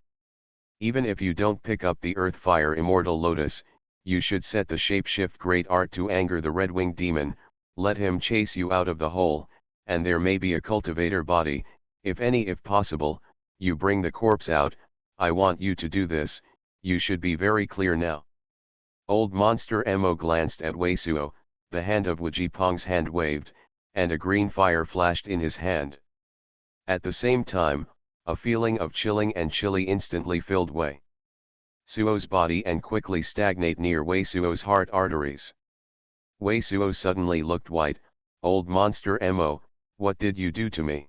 Even if you don't pick up the earth fire immortal lotus, you should set the shapeshift great art to anger the red-winged demon, let him chase you out of the hole, and there may be a cultivator body, if any if possible, you bring the corpse out. I want you to do this, you should be very clear now. Old monster Mo glanced at Wei Suo, the hand of Wujipong's hand waved, and a green fire flashed in his hand. At the same time, a feeling of chilling and chilly instantly filled Wei Suo's body and quickly stagnate near Wei Suo's heart arteries. Wei Suo suddenly looked white. Old monster Mo, what did you do to me?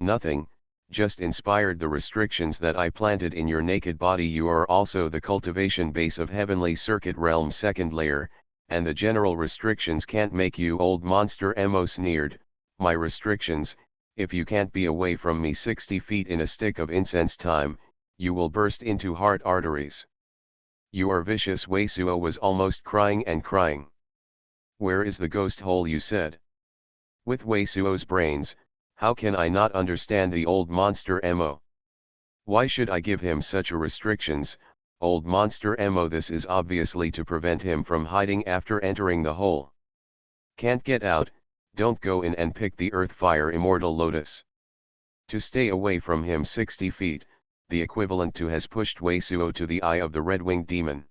Nothing, just inspired the restrictions that I planted in your naked body. You are also the cultivation base of heavenly circuit realm second layer, and the general restrictions can't make you. Old monster Mo sneered, my restrictions, if you can't be away from me 60 feet in a stick of incense time, you will burst into heart arteries. You are vicious. Wei Suo was almost crying and crying. Where is the ghost hole you said? With Wei Suo's brains, how can I not understand the old monster Mo? Why should I give him such a restrictions, old monster Mo? This is obviously to prevent him from hiding after entering the hole. Can't get out, don't go in and pick the earth fire immortal lotus. To stay away from him 60 feet, the equivalent to has pushed Wei Suo to the eye of the red-winged demon.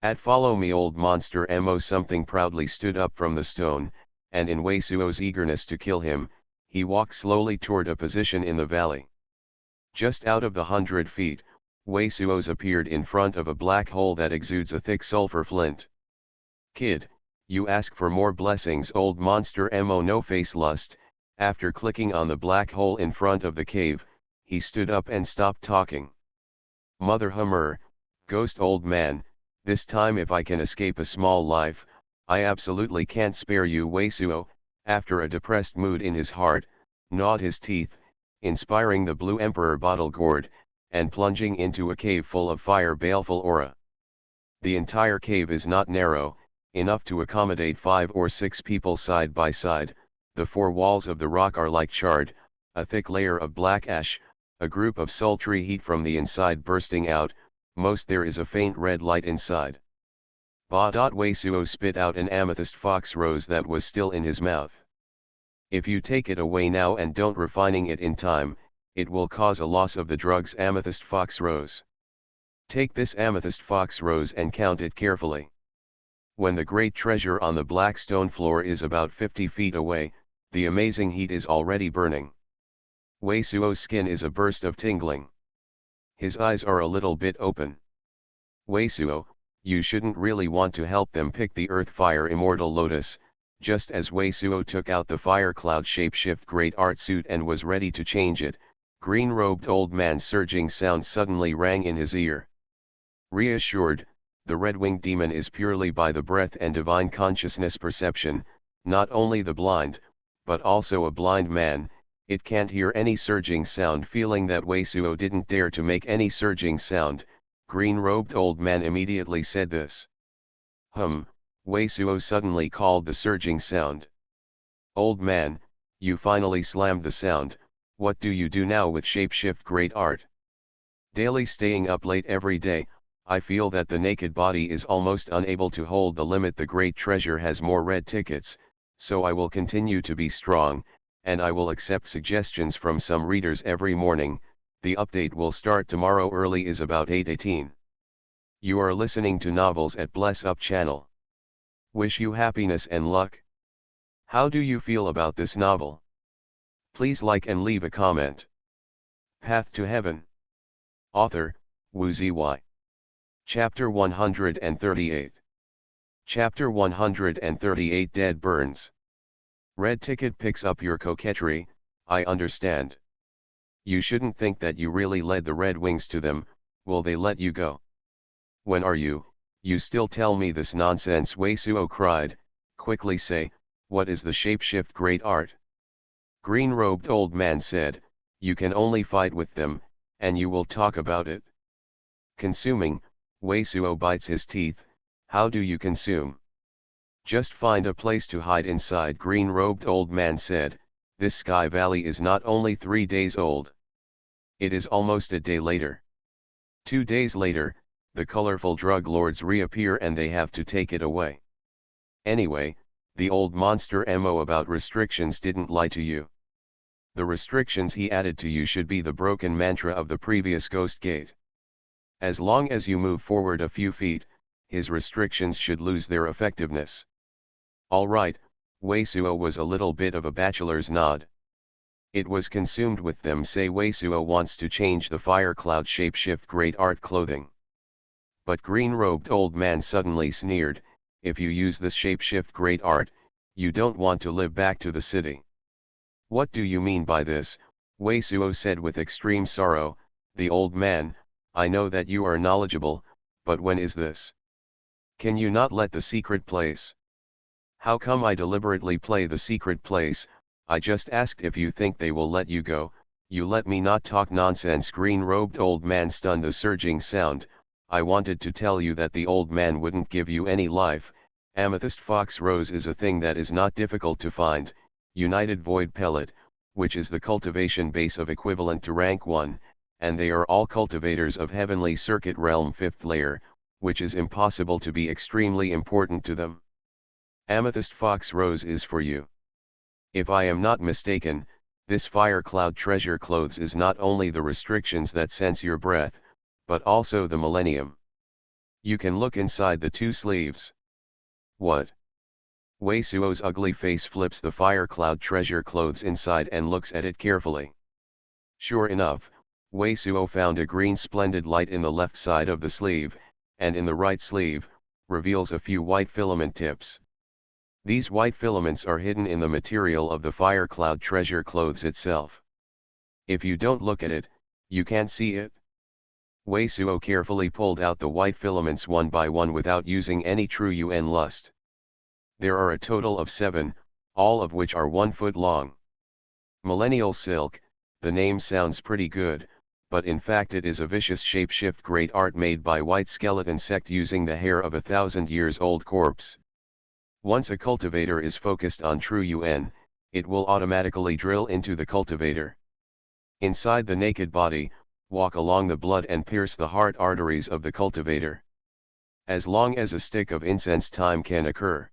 At follow me old monster Mo. Something proudly stood up from the stone, and in Wei Suo's eagerness to kill him, he walked slowly toward a position in the valley. Just out of the 100 feet, Wei Suo's appeared in front of a black hole that exudes a thick sulfur flint. Kid, you ask for more blessings. Old monster Mo no face lust. After clicking on the black hole in front of the cave, he stood up and stopped talking. Mother Hummer, ghost old man, this time if I can escape a small life, I absolutely can't spare you. Wei Suo, after a depressed mood in his heart, gnawed his teeth, inspiring the blue emperor bottle gourd, and plunging into a cave full of fire baleful aura. The entire cave is not narrow, enough to accommodate 5 or 6 people side by side. The 4 walls of the rock are like charred, a thick layer of black ash, a group of sultry heat from the inside bursting out, most there is a faint red light inside. Ba. Wei Suo spit out an amethyst fox rose that was still in his mouth. If you take it away now and don't refining it in time, it will cause a loss of the drugs amethyst fox rose. Take this amethyst fox rose and count it carefully. When the great treasure on the black stone floor is about 50 feet away, the amazing heat is already burning. Wei Suo's skin is a burst of tingling. His eyes are a little bit open. Wei Suo, you shouldn't really want to help them pick the earth fire immortal lotus. Just as Wei Suo took out the fire cloud shapeshift great art suit and was ready to change it, green-robed old man's surging sound suddenly rang in his ear. Reassured, the red-winged demon is purely by the breath and divine consciousness perception, not only the blind, but also a blind man. It can't hear any surging sound. Feeling that Wei Suo didn't dare to make any surging sound, green-robed old man immediately said this. Wei Suo suddenly called the surging sound. Old man, you finally slammed the sound. What do you do now with shapeshift great art? Daily staying up late every day, I feel that the naked body is almost unable to hold the limit. The great treasure has more red tickets, so I will continue to be strong, and I will accept suggestions from some readers every morning. The update will start tomorrow early is about 8:18. You are listening to Novels at Bless Up channel. Wish you happiness and luck. How do you feel about this novel? Please like and leave a comment. Path to Heaven. Author, Wu Zy. Chapter 138. Chapter 138 Dead Burns. Red ticket picks up your coquetry, I understand. You shouldn't think that you really led the Red Wings to them. Will they let you go? When are you still tell me this nonsense? Wei Suo cried, quickly say, what is the shapeshift great art? Green-robed old man said, you can only fight with them, and you will talk about it. Consuming, Wei Suo bites his teeth, how do you consume? Just find a place to hide inside. Green-robed old man said, this Sky Valley is not only 3 days old. It is almost a day later. 2 days later, the colorful drug lords reappear and they have to take it away. Anyway, the old monster Mo about restrictions didn't lie to you. The restrictions he added to you should be the broken mantra of the previous Ghost Gate. As long as you move forward a few feet, his restrictions should lose their effectiveness. Alright, Wei Suo was a little bit of a bachelor's nod. It was consumed with them. Say Wei Suo wants to change the fire cloud shapeshift great art clothing. But green-robed old man suddenly sneered, if you use this shapeshift great art, you don't want to live back to the city. What do you mean by this? Wei Suo said with extreme sorrow, "The old man, I know that you are knowledgeable, but when is this? Can you not let the secret place? How come I deliberately play the secret place? I just asked if you think they will let you go, you let me not talk nonsense." Green-robed old man stunned the surging sound. "I wanted to tell you that the old man wouldn't give you any life. Amethyst fox rose is a thing that is not difficult to find, united void pellet, which is the cultivation base of equivalent to rank 1, and they are all cultivators of heavenly circuit realm 5th layer, which is impossible to be extremely important to them. Amethyst fox rose is for you. If I am not mistaken, this fire cloud treasure clothes is not only the restrictions that sense your breath, but also the millennium. You can look inside the 2 sleeves." "What?" Wei Suo's ugly face flips the fire cloud treasure clothes inside and looks at it carefully. Sure enough, Wei Suo found a green splendid light in the left side of the sleeve, and in the right sleeve, reveals a few white filament tips. These white filaments are hidden in the material of the fire cloud treasure clothes itself. If you don't look at it, you can't see it. Wei Suo carefully pulled out the white filaments one by one without using any true Yuan lust. There are a total of 7, all of which are 1 foot long. Millennial silk, the name sounds pretty good, but in fact it is a vicious shapeshift great art made by white skeleton sect using the hair of a 1,000-years-old corpse. Once a cultivator is focused on true Yuan, it will automatically drill into the cultivator. Inside the naked body, walk along the blood and pierce the heart arteries of the cultivator. As long as a stick of incense time can occur.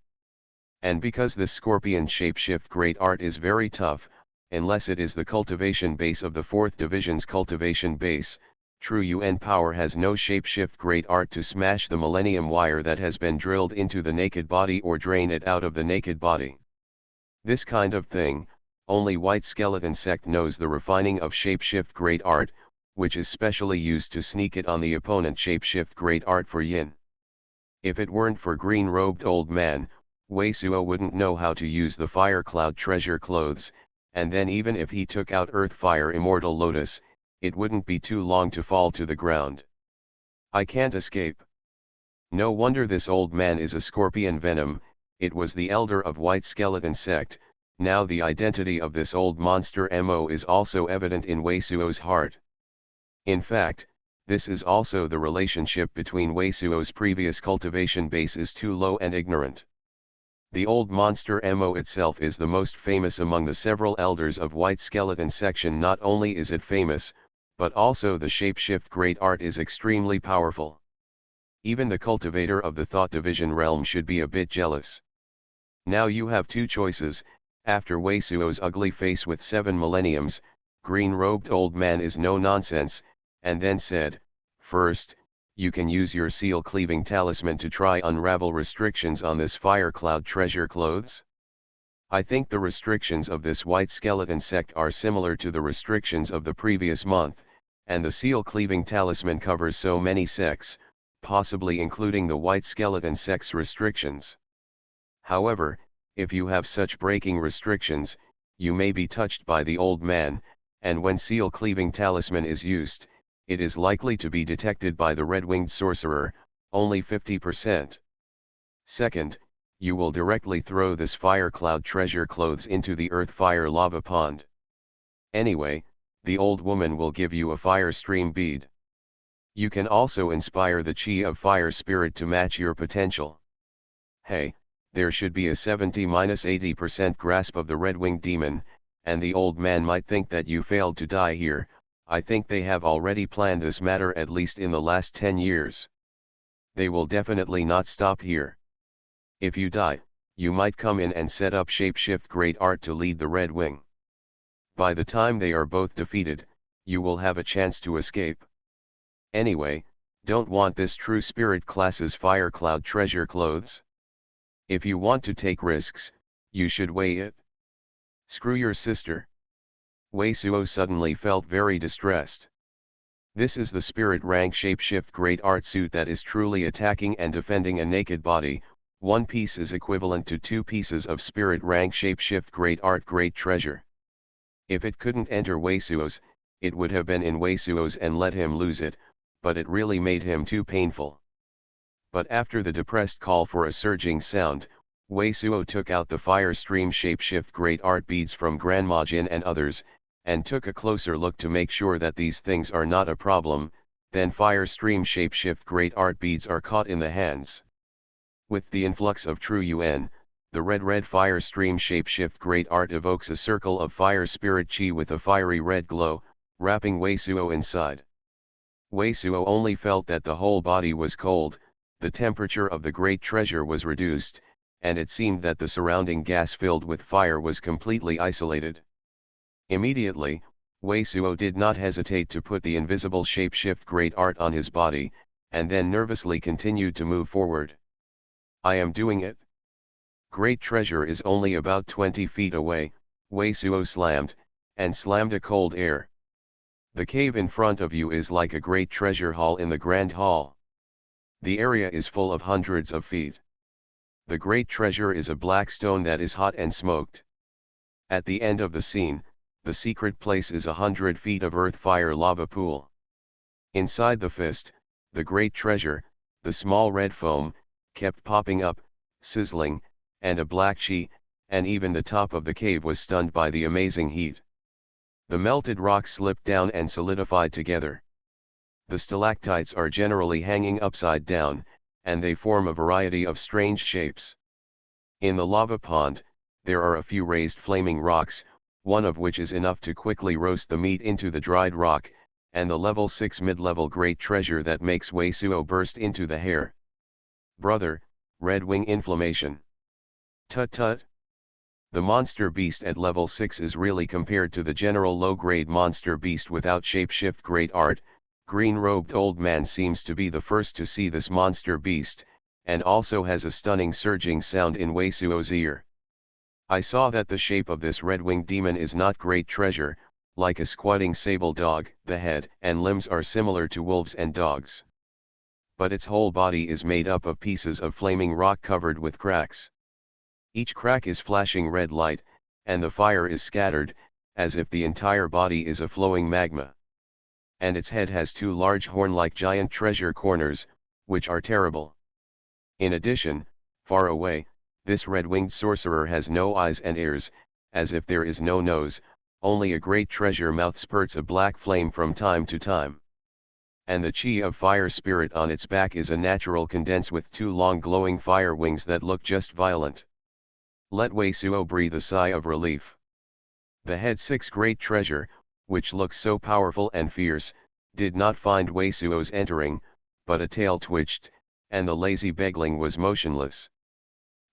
And because this scorpion shapeshift great art is very tough, unless it is the cultivation base of the 4th division's cultivation base, true Yuan power has no shapeshift great art to smash the millennium wire that has been drilled into the naked body or drain it out of the naked body. This kind of thing, only white skeleton sect knows the refining of shapeshift great art, which is specially used to sneak it on the opponent shapeshift great art for yin. If it weren't for green-robed old man, Wei Suo wouldn't know how to use the fire cloud treasure clothes, and then even if he took out earth fire immortal lotus, it wouldn't be too long to fall to the ground. I can't escape. No wonder this old man is a scorpion venom. It was the elder of white skeleton sect. Now the identity of this old monster Mo is also evident in Wei Suo's heart. In fact, this is also the relationship between Wei Suo's previous cultivation base is too low and ignorant. The old monster Mo itself is the most famous among the several elders of white skeleton section. Not only is it famous, but also the shapeshift great art is extremely powerful. Even the cultivator of the thought division realm should be a bit jealous. Now you have 2 choices. After Wei Suo's ugly face with 7 millenniums, green-robed old man is no nonsense, and then said, "First, you can use your seal-cleaving talisman to try unravel restrictions on this fire cloud treasure clothes. I think the restrictions of this white skeleton sect are similar to the restrictions of the previous month, and the seal-cleaving talisman covers so many sects, possibly including the white skeleton sect's restrictions. However, if you have such breaking restrictions, you may be touched by the old man, and when seal-cleaving talisman is used, it is likely to be detected by the red-winged sorcerer, only 50%. Second, you will directly throw this fire cloud treasure clothes into the earth fire lava pond. Anyway, the old woman will give you a fire stream bead. You can also inspire the chi of fire spirit to match your potential. Hey, there should be a 70-80% grasp of the red-winged demon, and the old man might think that you failed to die here. I think they have already planned this matter at least in the last 10 years. They will definitely not stop here. If you die, you might come in and set up shapeshift great art to lead the Red Wing. By the time they are both defeated, you will have a chance to escape. Anyway, don't want this true spirit class's fire cloud treasure clothes? If you want to take risks, you should weigh it. Screw your sister. Wei Suo suddenly felt very distressed. This is the spirit rank shapeshift great art suit that is truly attacking and defending a naked body. 1 piece is equivalent to 2 pieces of spirit rank shapeshift great art great treasure. If it couldn't enter Weisuo's, it would have been in Weisuo's and let him lose it, but it really made him too painful. But after the depressed call for a surging sound, Weisuo took out the fire stream shapeshift great art beads from Grandma Jin and others, and took a closer look to make sure that these things are not a problem. Then fire stream shapeshift great art beads are caught in the hands. With the influx of true Yuan, the red fire stream shapeshift great art evokes a circle of fire spirit chi with a fiery red glow, wrapping Weisuo inside. Weisuo only felt that the whole body was cold, the temperature of the great treasure was reduced, and it seemed that the surrounding gas filled with fire was completely isolated. Immediately, Weisuo did not hesitate to put the invisible shapeshift great art on his body, and then nervously continued to move forward. I am doing it. Great treasure is only about 20 feet away, Weisuo slammed, and slammed a cold air. The cave in front of you is like a great treasure hall in the Grand Hall. The area is full of hundreds of feet. The great treasure is a black stone that is hot and smoked. At the end of the scene, the secret place is 100 feet of earth fire lava pool. Inside the fist, the great treasure, the small red foam, kept popping up, sizzling, and a black chi, and even the top of the cave was stunned by the amazing heat. The melted rocks slipped down and solidified together. The stalactites are generally hanging upside down, and they form a variety of strange shapes. In the lava pond, there are a few raised flaming rocks, one of which is enough to quickly roast the meat into the dried rock, and the level 6 mid-level great treasure that makes Weisuo burst into the hair. Brother, red wing inflammation. Tut tut. The monster beast at level 6 is really compared to the general low-grade monster beast without shapeshift great art. Green-robed old man seems to be the first to see this monster beast, and also has a stunning surging sound in Weisuo's ear. I saw that the shape of this red-winged demon is not great treasure, like a squatting sable dog. The head and limbs are similar to wolves and dogs. But its whole body is made up of pieces of flaming rock covered with cracks. Each crack is flashing red light, and the fire is scattered, as if the entire body is a flowing magma. And its head has two large horn-like giant treasure corners, which are terrible. In addition, far away, this red-winged sorcerer has no eyes and ears, as if there is no nose, only a great treasure mouth spurts a black flame from time to time. And the chi of fire spirit on its back is a natural condense with two long glowing fire wings that look just violent. Let Weisuo breathe a sigh of relief. The head 6 great treasure, which looks so powerful and fierce, did not find Weisuo's entering, but a tail twitched, and the lazy begling was motionless.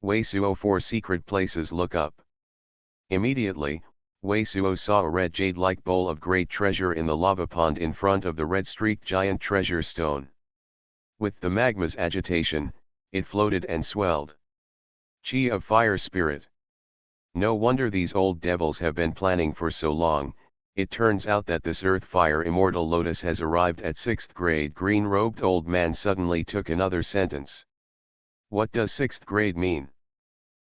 Weisuo 4 secret places look up. Immediately, Weisuo saw a red jade-like bowl of great treasure in the lava pond in front of the red-streaked giant treasure stone. With the magma's agitation, it floated and swelled. Chi of fire spirit. No wonder these old devils have been planning for so long. It turns out that this earth fire immortal lotus has arrived at 6th grade. Green-robed old man suddenly took another sentence. What does 6th grade mean?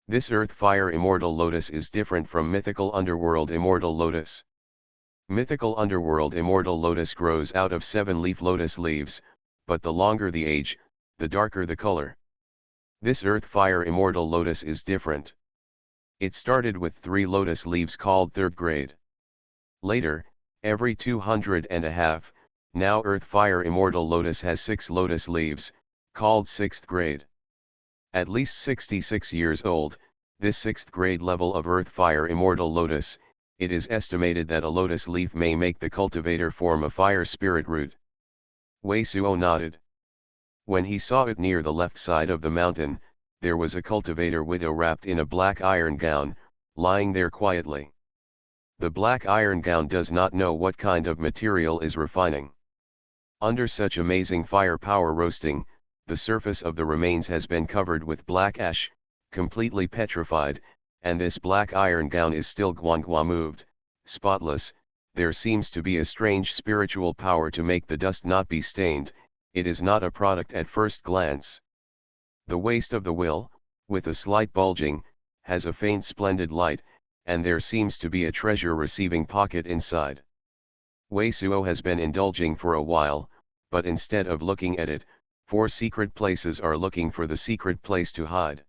This earth fire immortal lotus is different from mythical underworld immortal lotus. Mythical underworld immortal lotus grows out of 7-leaf lotus leaves, but the longer the age, the darker the color. This earth fire immortal lotus is different. It started with 3 lotus leaves called 3rd grade. Later, every 200.5, now earth fire immortal lotus has 6 lotus leaves, called 6th grade. At least 66 years old, this 6th grade level of earth fire immortal lotus, it is estimated that a lotus leaf may make the cultivator form a fire spirit root. Weisuo nodded. When he saw it near the left side of the mountain, there was a cultivator widow wrapped in a black iron gown, lying there quietly. The black iron gown does not know what kind of material is refining. Under such amazing firepower roasting, the surface of the remains has been covered with black ash, completely petrified, and this black iron gown is still guangua moved, spotless. There seems to be a strange spiritual power to make the dust not be stained. It is not a product at first glance. The waist of the will, with a slight bulging, has a faint splendid light, and there seems to be a treasure-receiving pocket inside. Wei Suo has been indulging for a while, but instead of looking at it, 4 secret places are looking for the secret place to hide.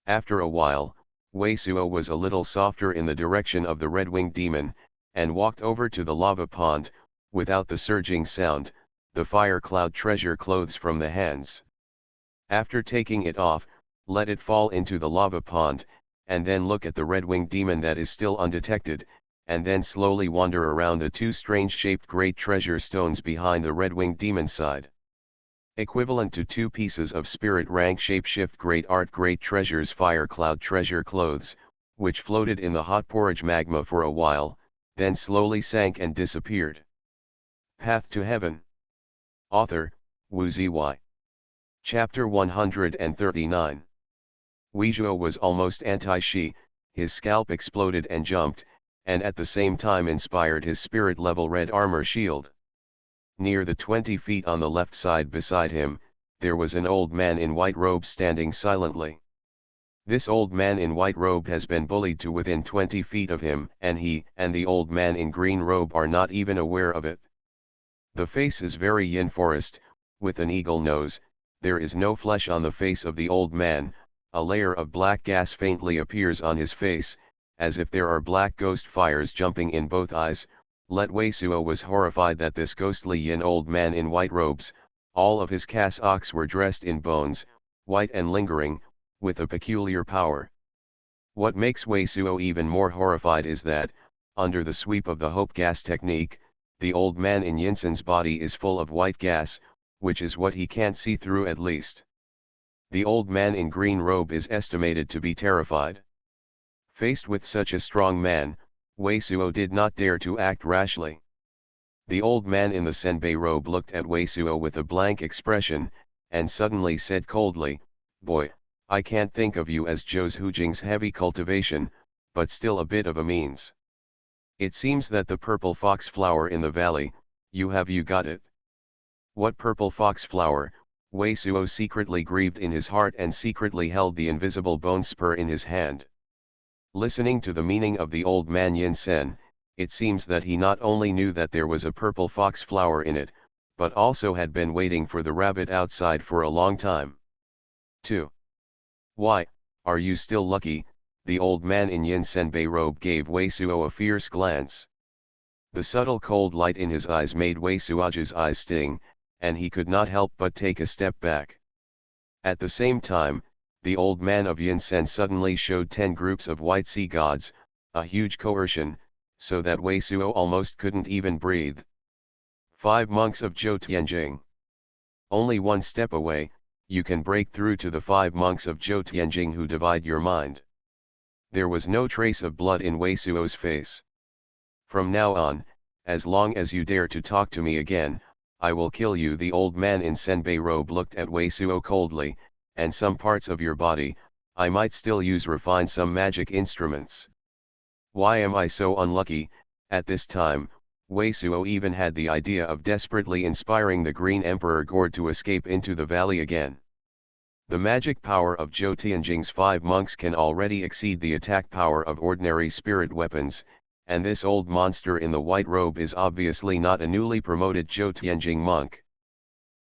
After a while, Wei Suo was a little softer in the direction of the red-winged demon, and walked over to the lava pond. Without the surging sound, the fire cloud treasure clothes from the hands. After taking it off, let it fall into the lava pond, and then look at the red-winged demon that is still undetected, and then slowly wander around the 2 strange-shaped great treasure stones behind the red-winged demon's side. Equivalent to 2 pieces of spirit rank shape-shift great art great treasures fire cloud treasure clothes, which floated in the hot porridge magma for a while, then slowly sank and disappeared. Path to Heaven. Author, Wu Ziwei. Chapter 139. Weizhuo was almost anti-Shi, his scalp exploded and jumped, and at the same time inspired his spirit-level red armor shield. Near the 20 feet on the left side beside him, there was an old man in white robe standing silently. This old man in white robe has been bullied to within 20 feet of him, and he and the old man in green robe are not even aware of it. The face is very yin forest, with an eagle nose. There is no flesh on the face of the old man, a layer of black gas faintly appears on his face, as if there are black ghost fires jumping in both eyes. Wei Suo was horrified that this ghostly yin old man in white robes, all of his cassocks were dressed in bones, white and lingering, with a peculiar power. What makes Wei Suo even more horrified is that, under the sweep of the hope gas technique, the old man in Yinsen's body is full of white gas, which is what he can't see through at least. The old man in green robe is estimated to be terrified. Faced with such a strong man, Wei Suo did not dare to act rashly. The old man in the senbei robe looked at Wei Suo with a blank expression, and suddenly said coldly, "Boy, I can't think of you as Zhou Hujing's heavy cultivation, but still a bit of a means. It seems that the purple fox flower in the valley, you got it." What purple fox flower? Wei Suo secretly grieved in his heart and secretly held the invisible bone spur in his hand. Listening to the meaning of the old man Yin Sen, it seems that he not only knew that there was a purple fox flower in it, but also had been waiting for the rabbit outside for a long time. 2. "Why, are you still lucky?" The old man in Yin Senbei robe gave Wei Suo a fierce glance. The subtle cold light in his eyes made Wei Suo's eyes sting, and he could not help but take a step back. At the same time, the old man of Yinsen suddenly showed 10 groups of white sea gods, a huge coercion, so that Wei Suo almost couldn't even breathe. 5 monks of Zhou Tianjing. Only one step away, you can break through to the 5 monks of Zhou Tianjing who divide your mind. There was no trace of blood in Wei Suo's face. "From now on, as long as you dare to talk to me again, I will kill you." The old man in senbei robe looked at Wei Suo coldly, "And some parts of your body, I might still use refine some magic instruments. Why am I so unlucky?" At this time, Wei Suo even had the idea of desperately inspiring the Green Emperor Gourd to escape into the valley again. The magic power of Zhou Tianjing's 5 monks can already exceed the attack power of ordinary spirit weapons, and this old monster in the white robe is obviously not a newly promoted Zhou Tianjing monk.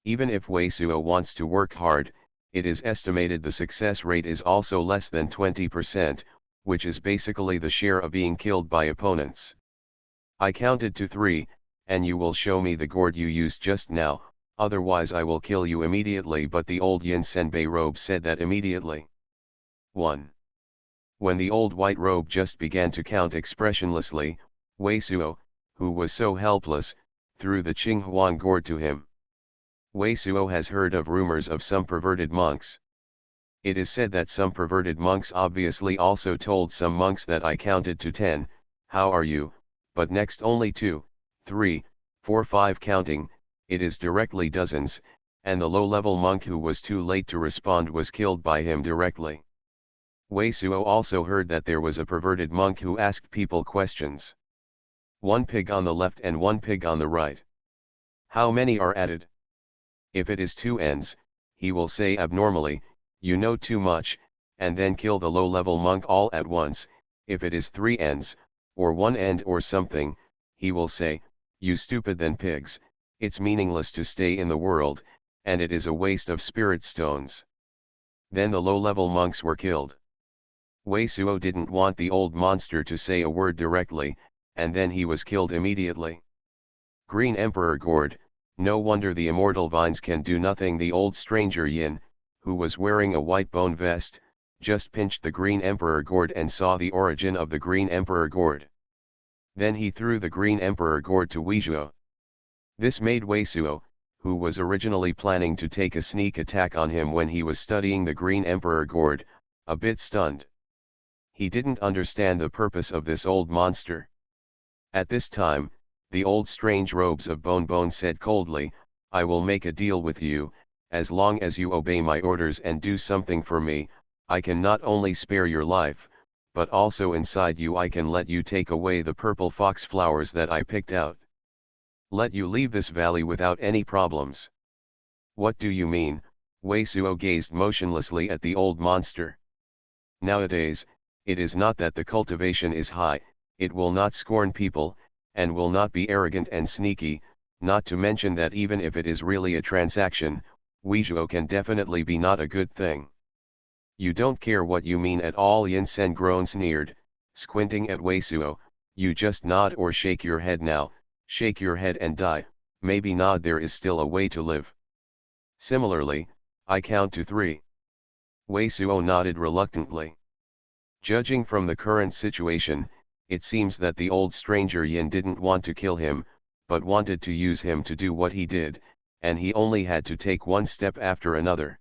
Even if Wei Suo wants to work hard, it is estimated the success rate is also less than 20%, which is basically the share of being killed by opponents. "I counted to 3, and you will show me the gourd you used just now, otherwise I will kill you immediately." But the old Yin Senbei robe said that immediately. 1. When the old white robe just began to count expressionlessly, Wei Suo, who was so helpless, threw the Xuanhuan gourd to him. Wei Suo has heard of rumors of some perverted monks. It is said that some perverted monks obviously also told some monks that "I counted to 10, how are you?" but next only 2, 3, 4, 5 counting, it is directly dozens, and the low-level monk who was too late to respond was killed by him directly. Wei Suo also heard that there was a perverted monk who asked people questions. 1 pig on the left and 1 pig on the right. How many are added? If it is 2 ends, he will say abnormally, "You know too much," and then kill the low-level monk all at once, if it is 3 ends, or 1 end or something, he will say, "You stupid then pigs, it's meaningless to stay in the world, and it is a waste of spirit stones." Then the low-level monks were killed. Wei Suo didn't want the old monster to say a word directly, and then he was killed immediately. Green Emperor Gourd, no wonder the immortal vines can do nothing. The old stranger Yin, who was wearing a white bone vest, just pinched the Green Emperor Gourd and saw the origin of the Green Emperor Gourd. Then he threw the Green Emperor Gourd to Wei Suo. This made Wei Suo, who was originally planning to take a sneak attack on him when he was studying the Green Emperor Gourd, a bit stunned. He didn't understand the purpose of this old monster. At this time, the old strange robes of Bone said coldly, "I will make a deal with you, as long as you obey my orders and do something for me, I can not only spare your life, but also inside you I can let you take away the purple fox flowers that I picked out. Let you leave this valley without any problems." "What do you mean?" Wei Suo gazed motionlessly at the old monster. "Nowadays, it is not that the cultivation is high, it will not scorn people, and will not be arrogant and sneaky, not to mention that even if it is really a transaction, Wei Suo can definitely be not a good thing." "You don't care what you mean at all," Yin Sen sneered, squinting at Wei Suo. "You just nod or shake your head now, shake your head and die, maybe nod, there is still a way to live. Similarly, I count to 3. Wei Suo nodded reluctantly. Judging from the current situation, it seems that the old stranger Yin didn't want to kill him, but wanted to use him to do what he did, and he only had to take one step after another.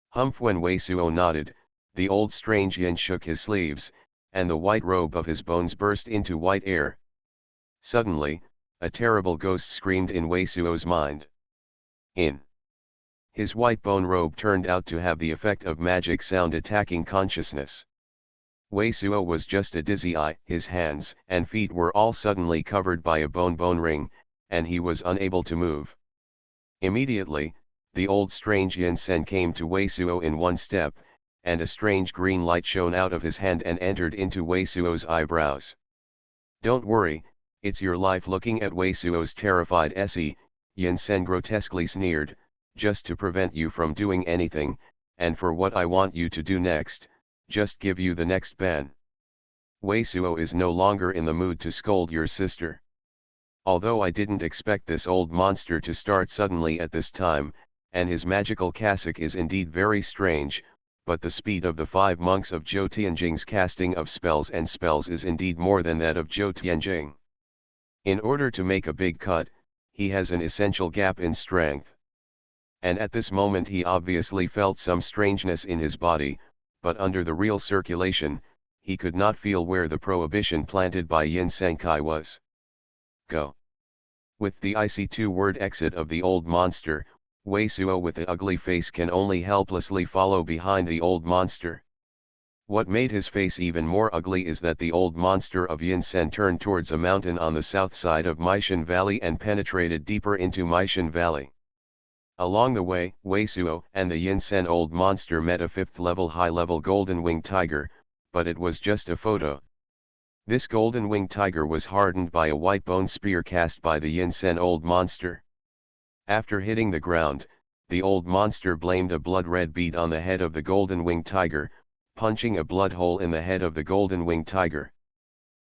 Humph! When Wei Suo nodded, the old strange Yin shook his sleeves, and the white robe of his bones burst into white air. Suddenly, a terrible ghost screamed in Wei Suo's mind. His white bone robe turned out to have the effect of magic sound attacking consciousness. Wei Suo was just a dizzy eye, his hands and feet were all suddenly covered by a bone ring, and he was unable to move. Immediately, the old strange Yin Sen came to Wei Suo in one step, and a strange green light shone out of his hand and entered into Wei Suo's eyebrows. "Don't worry, it's your life." Looking at Wei Suo's terrified se, Yin Sen grotesquely sneered, "just to prevent you from doing anything, and for what I want you to do next, just give you the next ban." Wei Suo is no longer in the mood to scold your sister. Although I didn't expect this old monster to start suddenly at this time, and his magical cassock is indeed very strange, but the speed of the 5 monks of Zhou Tianjing's casting of spells and spells is indeed more than that of Zhou Tianjing. In order to make a big cut, he has an essential gap in strength. And at this moment he obviously felt some strangeness in his body, but under the real circulation, he could not feel where the prohibition planted by Yin Senkai was. Go. With the icy 2-word exit of the old monster, Wei Suo with the ugly face can only helplessly follow behind the old monster. What made his face even more ugly is that the old monster of Yin Sen turned towards a mountain on the south side of Meishan Valley and penetrated deeper into Meishan Valley. Along the way, Wei Suo and the Yin Sen old monster met a 5th-level high-level golden-winged tiger, but it was just a photo. This golden-winged tiger was hardened by a white bone spear cast by the Yin Sen old monster. After hitting the ground, the old monster blamed a blood-red bead on the head of the golden-winged tiger, punching a blood hole in the head of the golden-winged tiger.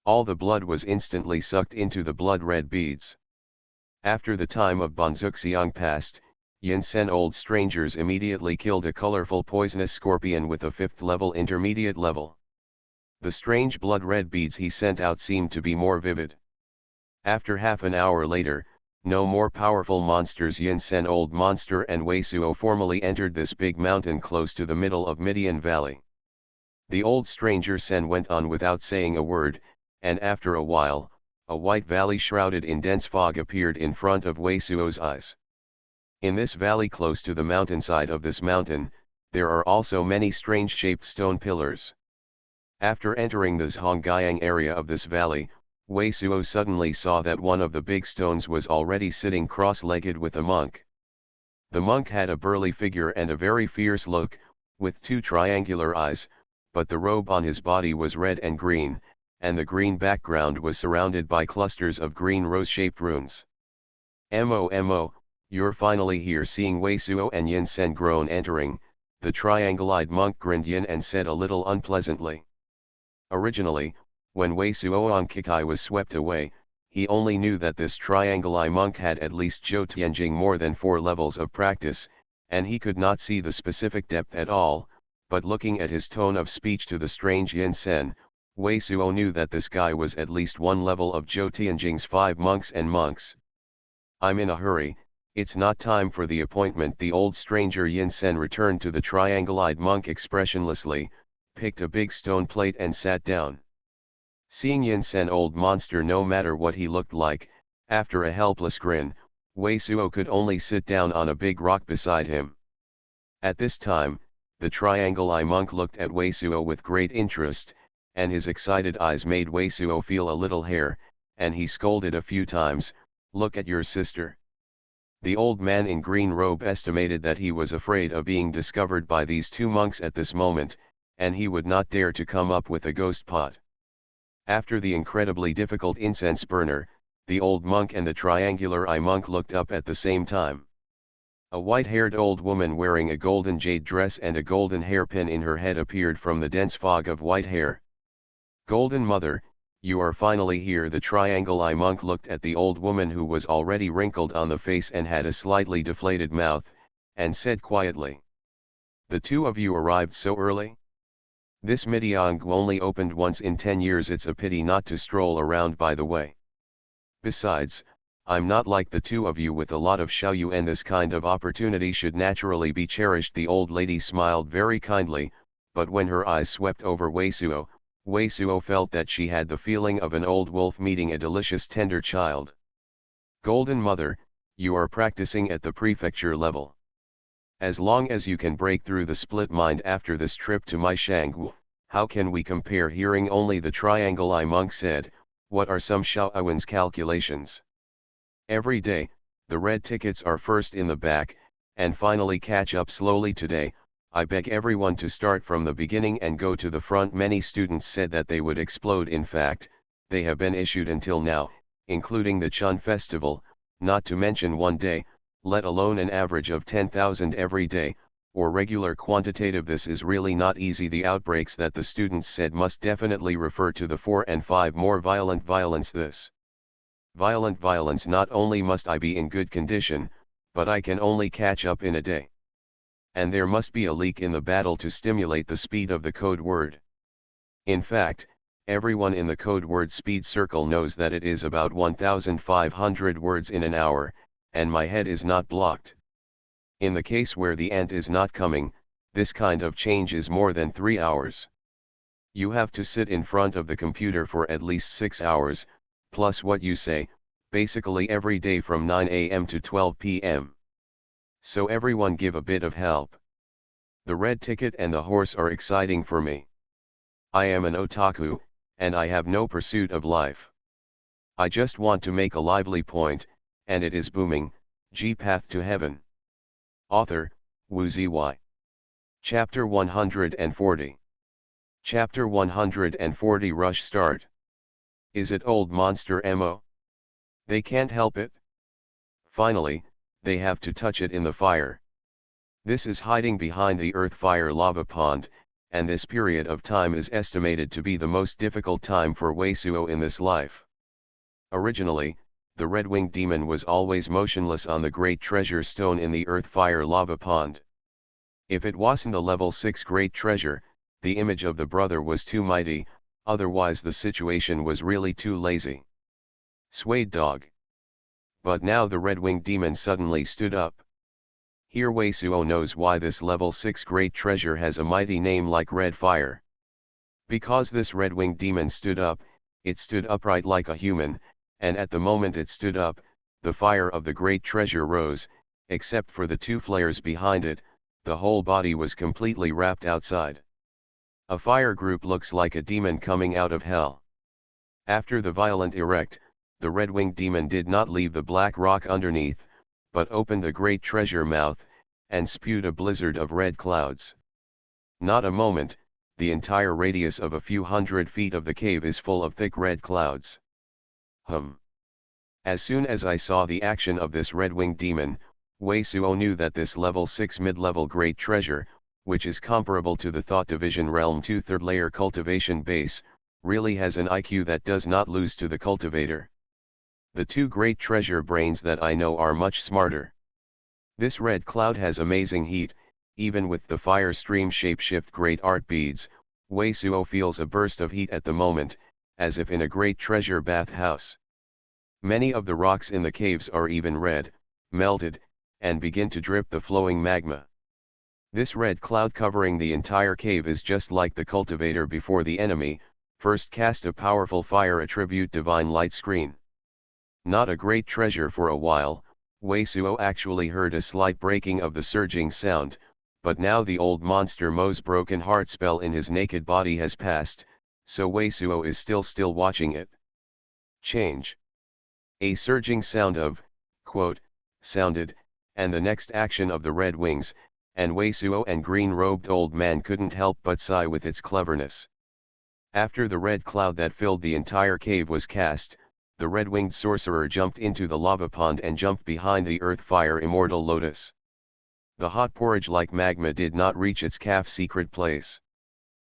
All the blood was instantly sucked into the blood-red beads. After the time of Bonzuxiang passed, Yin Sen old strangers immediately killed a colorful poisonous scorpion with a 5th-level intermediate level. The strange blood-red beads he sent out seemed to be more vivid. After half an hour later, no more powerful monsters, Yin Sen old monster and Wei Suo formally entered this big mountain close to the middle of Midian Valley. The old stranger Sen went on without saying a word, and after a while, a white valley shrouded in dense fog appeared in front of Wei Suo's eyes. In this valley, close to the mountainside of this mountain, there are also many strange-shaped stone pillars. After entering the Zhongyang area of this valley, Wei Suo suddenly saw that one of the big stones was already sitting cross-legged with a monk. The monk had a burly figure and a very fierce look, with 2 triangular eyes, but the robe on his body was red and green, and the green background was surrounded by clusters of green rose-shaped runes. Mo, you're finally here. Seeing Wei Suo and Yin Sen groan entering, the triangle-eyed monk grinned Yin and said a little unpleasantly. Originally, when Wei Suoan Kikai was swept away, he only knew that this triangle-eye monk had at least Zhou Tianjing more than 4 levels of practice, and he could not see the specific depth at all, but looking at his tone of speech to the strange Yin Sen, Wei Suo knew that this guy was at least 1 level of Zhou Tianjing's 5 monks and monks. I'm in a hurry, it's not time for the appointment. The old stranger Yin Sen returned to the triangle-eyed monk expressionlessly, picked a big stone plate and sat down. Seeing Yin Sen, old monster no matter what he looked like, after a helpless grin, Wei Suo could only sit down on a big rock beside him. At this time, the triangle-eye monk looked at Wei Suo with great interest, and his excited eyes made Wei Suo feel a little hair, and he scolded a few times, "Look at your sister." The old man in green robe estimated that he was afraid of being discovered by these 2 monks at this moment, and he would not dare to come up with a ghost pot. After the incredibly difficult incense burner, the old monk and the triangular eye monk looked up at the same time. A white-haired old woman wearing a golden jade dress and a golden hairpin in her head appeared from the dense fog of white hair. "Golden Mother, you are finally here." The triangle-eye monk looked at the old woman, who was already wrinkled on the face and had a slightly deflated mouth, and said quietly, "The 2 of you arrived so early? This Midiang only opened once in 10 years, it's a pity not to stroll around by the way. Besides, I'm not like the 2 of you with a lot of xiaoyu, and this kind of opportunity should naturally be cherished." The old lady smiled very kindly, but when her eyes swept over Wei Suo felt that she had the feeling of an old wolf meeting a delicious tender child. "Golden Mother, you are practicing at the prefecture level. As long as you can break through the split mind after this trip to my Shangwu, how can we compare?" Hearing only the triangle-eye monk said, "What are some Xiaoyuan's calculations? Every day, the red tickets are first in the back, and finally catch up slowly. Today, I beg everyone to start from the beginning and go to the front." Many students said that they would explode. In fact, they have been issued until now, including the Chun festival, not to mention one day, let alone an average of 10,000 every day, or regular quantitative. This is really not easy. The outbreaks that the students said must definitely refer to the 4 and 5 more violent violence. This violent violence, not only must I be in good condition, but I can only catch up in a day. And there must be a leak in the battle to stimulate the speed of the code word. In fact, everyone in the code word speed circle knows that it is about 1,500 words in an hour, and my head is not blocked. In the case where the ant is not coming, this kind of change is more than 3 hours. You have to sit in front of the computer for at least 6 hours, plus what you say, basically every day from 9 a.m. to 12 p.m. So everyone give a bit of help. The red ticket and the horse are exciting for me. I am an otaku, and I have no pursuit of life. I just want to make a lively point, and it is booming, G Path to Heaven. Author, Wu Zy. Chapter 140. Chapter 140. Rush start. Is it old monster Mo? They can't help it. Finally, they have to touch it in the fire. This is hiding behind the earth fire lava pond, and this period of time is estimated to be the most difficult time for Wei Suo in this life. Originally, the red-winged demon was always motionless on the great treasure stone in the earth fire lava pond. If it wasn't the level 6 great treasure, the image of the brother was too mighty, otherwise the situation was really too lazy. Swayed dog. But now the red-winged demon suddenly stood up. Here Wei Suo knows why this level 6 great treasure has a mighty name like red fire. Because this red-winged demon stood up, it stood upright like a human, and at the moment it stood up, the fire of the great treasure rose, except for the 2 flares behind it, the whole body was completely wrapped outside. A fire group looks like a demon coming out of hell. After the violent erect, the red-winged demon did not leave the black rock underneath, but opened the great treasure mouth, and spewed a blizzard of red clouds. Not a moment, the entire radius of a few hundred feet of the cave is full of thick red clouds. As soon as I saw the action of this red-winged demon, Wei Suo knew that this level 6 mid-level great treasure, which is comparable to the Thought Division Realm 2 third layer cultivation base, really has an IQ that does not lose to the cultivator. The two great treasure brains that I know are much smarter. This red cloud has amazing heat, even with the fire stream shapeshift great art beads. Wei Suo feels a burst of heat at the moment, as if in a great treasure bathhouse. Many of the rocks in the caves are even red, melted, and begin to drip the flowing magma. This red cloud covering the entire cave is just like the cultivator before the enemy first cast a powerful fire attribute divine light screen. Not a great treasure for a while. Wei Suo actually heard a slight breaking of the surging sound, but now the old monster Mo's broken heart spell in his naked body has passed, so Wei Suo is still watching it. Change. A surging sound of, quote, sounded, and the next action of the red wings, and Wei Suo and green-robed old man couldn't help but sigh with its cleverness. After the red cloud that filled the entire cave was cast, the red-winged sorcerer jumped into the lava pond and jumped behind the earth fire immortal lotus. The hot porridge-like magma did not reach its calf secret place,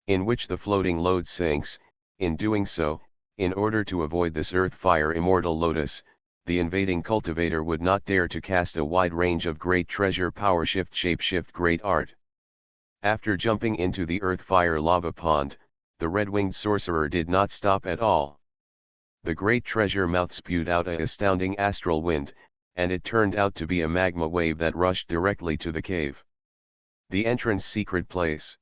in which the floating load sinks. In doing so, in order to avoid this earth fire immortal lotus, the invading cultivator would not dare to cast a wide range of great treasure power shift shapeshift great art. After jumping into the earth fire lava pond, the red-winged sorcerer did not stop at all. The great treasure mouth spewed out a astounding astral wind, and it turned out to be a magma wave that rushed directly to the cave. The entrance secret place.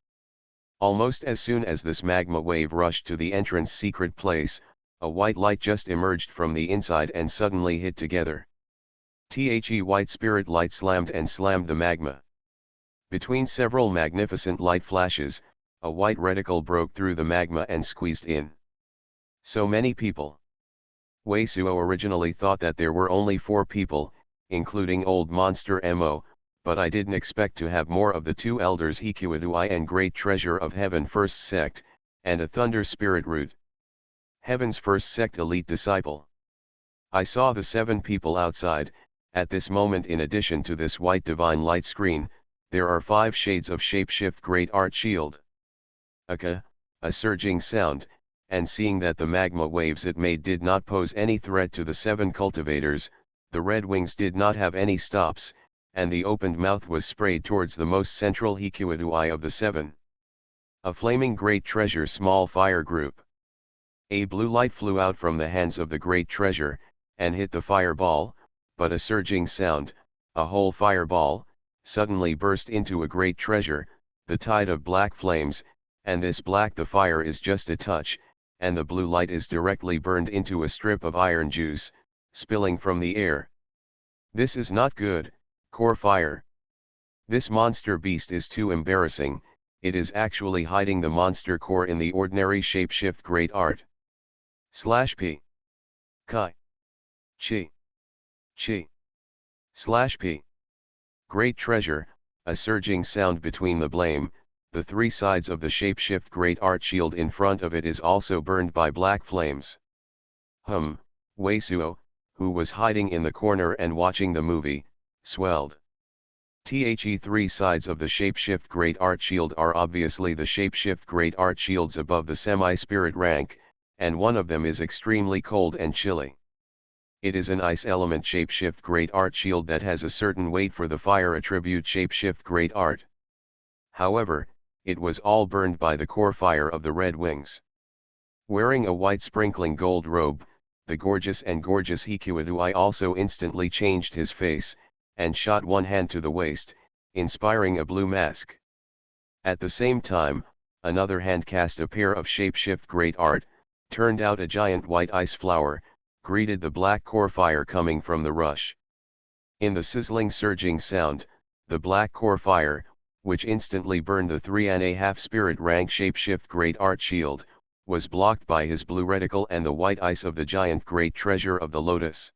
Almost as soon as this magma wave rushed to the entrance secret place, a white light just emerged from the inside and suddenly hit together. The white spirit light slammed the magma. Between several magnificent light flashes, a white reticle broke through the magma and squeezed in. So many people. Wei Suo originally thought that there were only 4 people, including old monster Mo, but I didn't expect to have more of the 2 elders Hikuadui and great treasure of heaven first sect, and a thunder spirit root. Heaven's first sect elite disciple. I saw the 7 people outside. At this moment, in addition to this white divine light screen, there are 5 shades of shapeshift great art shield. A surging sound, and seeing that the magma waves it made did not pose any threat to the 7 cultivators, the red wings did not have any stops, and the opened mouth was sprayed towards the most central Hikuadui of the 7. A flaming great treasure small fire group. A blue light flew out from the hands of the great treasure, and hit the fireball, but a surging sound, a whole fireball, suddenly burst into a great treasure, the tide of black flames, and this black the fire is just a touch, and the blue light is directly burned into a strip of iron juice, spilling from the air. This is not good, core fire. This monster beast is too embarrassing. It is actually hiding the monster core in the ordinary shapeshift great art. /P. Chi. Chi. Chi. /P. Great treasure, a surging sound between the blame. The 3 sides of the shapeshift great art shield in front of it is also burned by black flames. Wei Suo, who was hiding in the corner and watching the movie, swelled. The 3 sides of the shapeshift great art shield are obviously the shapeshift great art shields above the semi-spirit rank, and one of them is extremely cold and chilly. It is an ice element shapeshift great art shield that has a certain weight for the fire attribute shapeshift great art. However, it was all burned by the core fire of the red wings. Wearing a white sprinkling gold robe, the gorgeous Hikuadui also instantly changed his face, and shot one hand to the waist, inspiring a blue mask. At the same time, another hand cast a pair of shapeshift great art, turned out a giant white ice flower, greeted the black core fire coming from the rush. In the sizzling surging sound, the black core fire, which instantly burned the 3.5 spirit rank shapeshift great art shield, was blocked by his blue reticle and the white ice of the giant great treasure of the lotus.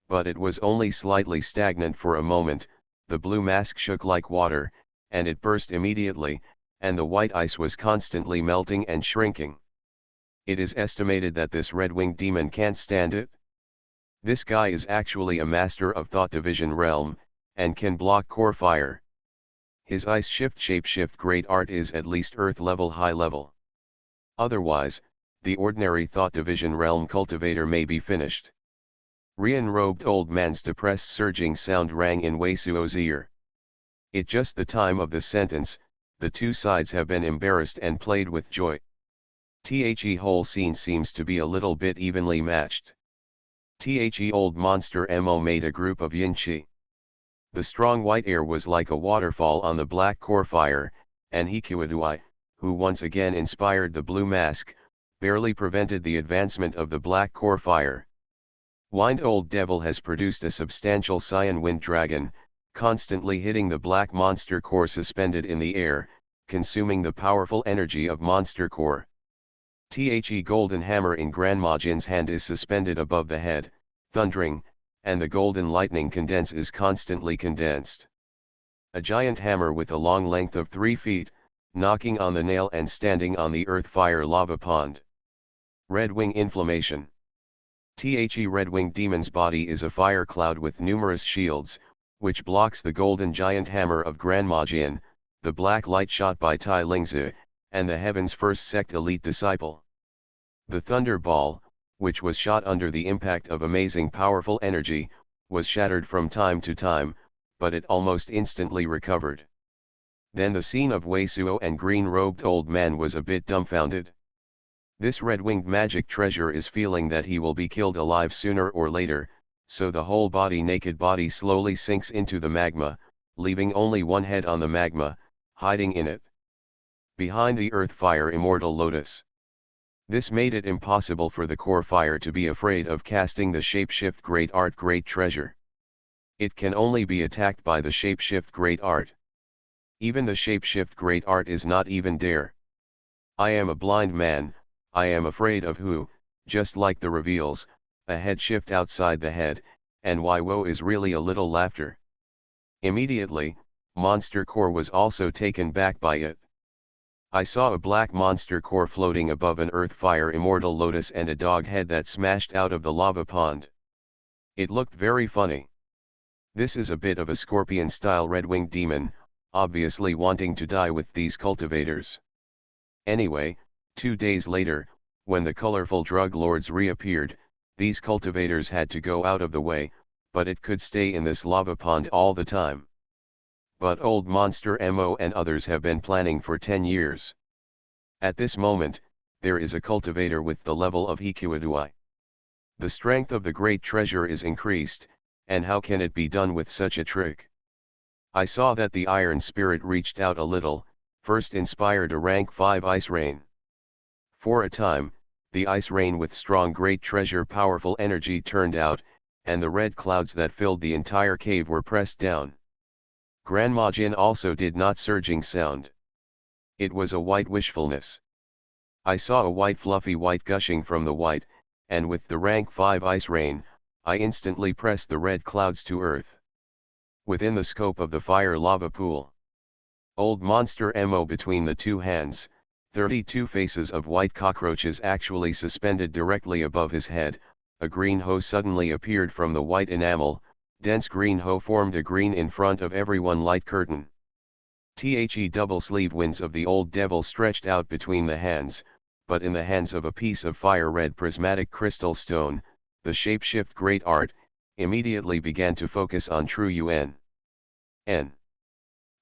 But it was only slightly stagnant for a moment. The blue mask shook like water, and it burst immediately, and the white ice was constantly melting and shrinking. It is estimated that this red-winged demon can't stand it. This guy is actually a master of thought division realm, and can block core fire. His ice shift shapeshift great art is at least earth level high level. Otherwise, the ordinary thought division realm cultivator may be finished. Re-enrobed old man's depressed surging sound rang in Wei Suo's ear. It just the time of the sentence, the two sides have been embarrassed and played with joy. The whole scene seems to be a little bit evenly matched. The old monster Mo made a group of yin qi. The strong white air was like a waterfall on the black core fire, and Hikuadui, who once again inspired the blue mask, barely prevented the advancement of the black core fire. Wind Old Devil has produced a substantial cyan wind dragon, constantly hitting the black monster core suspended in the air, consuming the powerful energy of monster core. The golden hammer in Grandma Jin's hand is suspended above the head, thundering, and the golden lightning condense is constantly condensed. A giant hammer with a long length of 3 feet, knocking on the nail and standing on the earth fire lava pond. Red wing inflammation. The red winged demon's body is a fire cloud with numerous shields, which blocks the golden giant hammer of Grandma Jin, the black light shot by Tai Lingzi, and the Heaven's First Sect elite disciple. The thunder ball, which was shot under the impact of amazing powerful energy, was shattered from time to time, but it almost instantly recovered. Then the scene of Wei Suo and green-robed old man was a bit dumbfounded. This red-winged magic treasure is feeling that he will be killed alive sooner or later, so the whole naked body slowly sinks into the magma, leaving only one head on the magma, hiding in it. Behind the earth fire immortal lotus. This made it impossible for the core fire to be afraid of casting the shapeshift great art great treasure. It can only be attacked by the shapeshift great art. Even the shapeshift great art is not even dare. I am a blind man, I am afraid of who, just like the reveals, a head shift outside the head, and why woe is really a little laughter. Immediately, monster core was also taken back by it. I saw a black monster core floating above an earth fire immortal lotus and a dog head that smashed out of the lava pond. It looked very funny. This is a bit of a scorpion-style red-winged demon, obviously wanting to die with these cultivators. Anyway, 2 days later, when the colorful drug lords reappeared, these cultivators had to go out of the way, but it could stay in this lava pond all the time. But old monster Mo and others have been planning for 10 years. At this moment, there is a cultivator with the level of Hikuadui. The strength of the great treasure is increased, and how can it be done with such a trick? I saw that the iron spirit reached out a little, first inspired a rank 5 ice rain. For a time, the ice rain with strong great treasure powerful energy turned out, and the red clouds that filled the entire cave were pressed down. Grandma Jin also did not surging sound. It was a white wishfulness. I saw a white fluffy white gushing from the white, and with the rank 5 ice rain, I instantly pressed the red clouds to earth. Within the scope of the fire lava pool. Old monster Mo between the two hands, 32 faces of white cockroaches actually suspended directly above his head, a green hoe suddenly appeared from the white enamel, dense green hoe formed a green in front of everyone light curtain. The double sleeve winds of the old devil stretched out between the hands, but in the hands of a piece of fire red prismatic crystal stone, the shapeshift great art, immediately began to focus on true Yuan.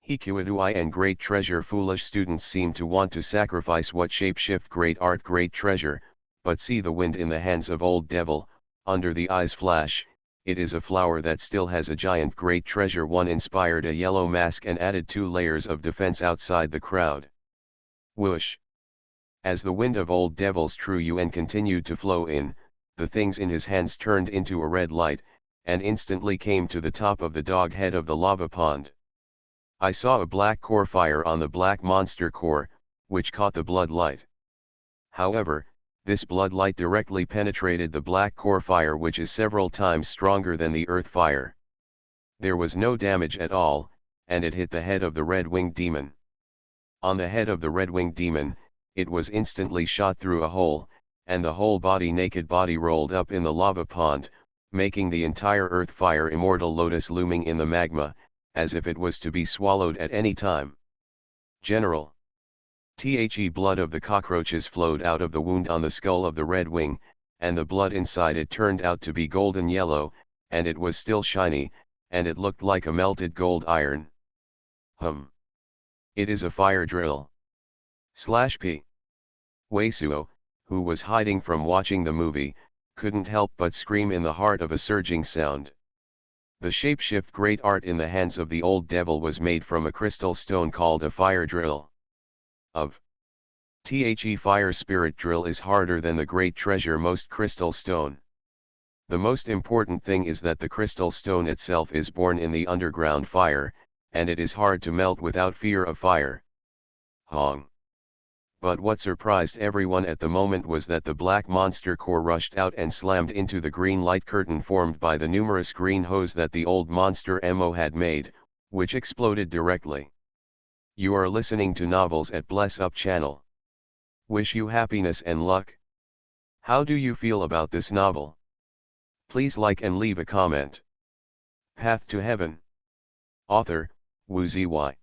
Hikuadui and great treasure foolish students seem to want to sacrifice what shapeshift great art great treasure, but see the wind in the hands of old devil, under the eyes flash, it is a flower that still has a giant great treasure. One inspired a yellow mask and added 2 layers of defense outside the crowd. Whoosh! As the wind of old devil's true Yuan continued to flow in, the things in his hands turned into a red light, and instantly came to the top of the dog head of the lava pond. I saw a black core fire on the black monster core, which caught the blood light. However, this blood light directly penetrated the black core fire, which is several times stronger than the earth fire. There was no damage at all, and it hit the head of the red-winged demon. On the head of the red-winged demon, it was instantly shot through a hole, and the whole naked body rolled up in the lava pond, making the entire earth fire immortal lotus looming in the magma, as if it was to be swallowed at any time. General. The blood of the cockroaches flowed out of the wound on the skull of the red wing, and the blood inside it turned out to be golden yellow, and it was still shiny, and it looked like a melted gold iron. It is a fire drill. /P. Weisuo, who was hiding from watching the movie, couldn't help but scream in the heart of a surging sound. The shapeshift great art in the hands of the old devil was made from a crystal stone called a fire drill. The fire spirit drill is harder than the great treasure most crystal stone. The most important thing is that the crystal stone itself is born in the underground fire, and it is hard to melt without fear of fire. Hong. But what surprised everyone at the moment was that the black monster core rushed out and slammed into the green light curtain formed by the numerous green hose that the old monster Mo had made, which exploded directly. You are listening to Novels at Bless Up channel. Wish you happiness and luck. How do you feel about this novel? Please like and leave a comment. Path to Heaven. Author, Xuanhuan.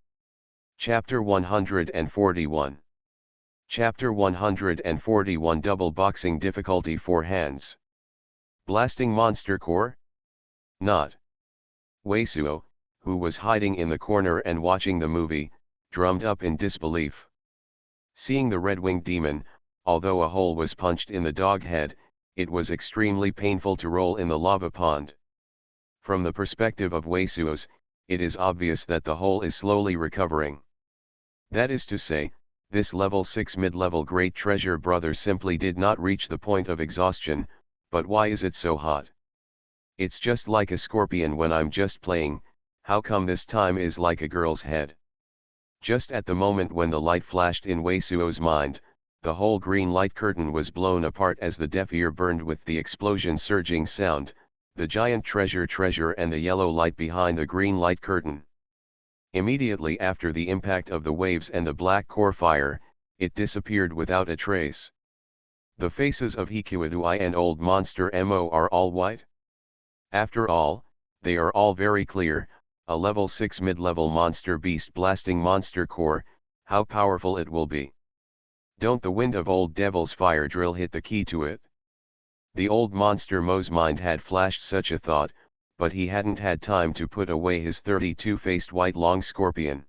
Chapter 141. Chapter 141 Double Boxing Difficulty 4 Hands. Blasting Monster Core? Not. Weisuo, who was hiding in the corner and watching the movie, drummed up in disbelief. Seeing the red-winged demon, although a hole was punched in the dog head, it was extremely painful to roll in the lava pond. From the perspective of Weisuo's, it is obvious that the hole is slowly recovering. That is to say, this level 6 mid-level great treasure brother simply did not reach the point of exhaustion, but why is it so hot? It's just like a scorpion when I'm just playing, how come this time is like a girl's head? Just at the moment when the light flashed in Weisuo's mind, the whole green light curtain was blown apart as the deaf ear burned with the explosion surging sound, the giant treasure and the yellow light behind the green light curtain. Immediately after the impact of the waves and the black core fire, it disappeared without a trace. The faces of Xuanhuan and old monster Mo are all white? After all, they are all very clear, a level 6 mid-level monster beast blasting monster core, how powerful it will be. Don't the wind of old devil's fire drill hit the key to it? The old monster Mo's mind had flashed such a thought, but he hadn't had time to put away his 32-faced white long scorpion.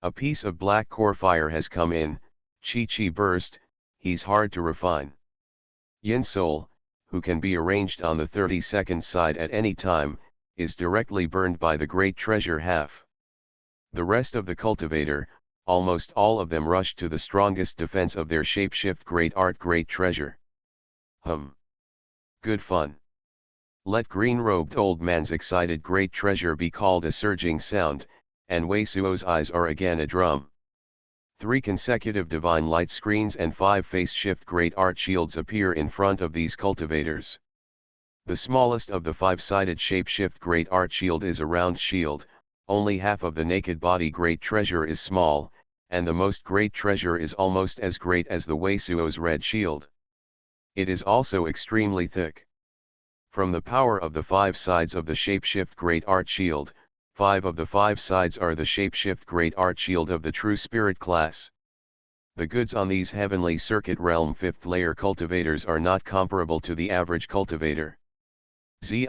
A piece of black core fire has come in, chi burst, he's hard to refine. Yin soul, who can be arranged on the 32nd side at any time, is directly burned by the great treasure half. The rest of the cultivator, almost all of them rushed to the strongest defense of their shapeshift great art great treasure. Good fun. Let green-robed old man's excited great treasure be called a surging sound, and Weisuo's eyes are again a drum. 3 consecutive divine light screens and 5 face-shift great art shields appear in front of these cultivators. The smallest of the 5-sided shapeshift great art shield is a round shield, only half of the naked body great treasure is small, and the most great treasure is almost as great as the Weisuo's red shield. It is also extremely thick. From the power of the 5 sides of the shapeshift great art shield, 5 of the 5 sides are the shapeshift great art shield of the true spirit class. The goods on these heavenly circuit realm 5th layer cultivators are not comparable to the average cultivator. Zi.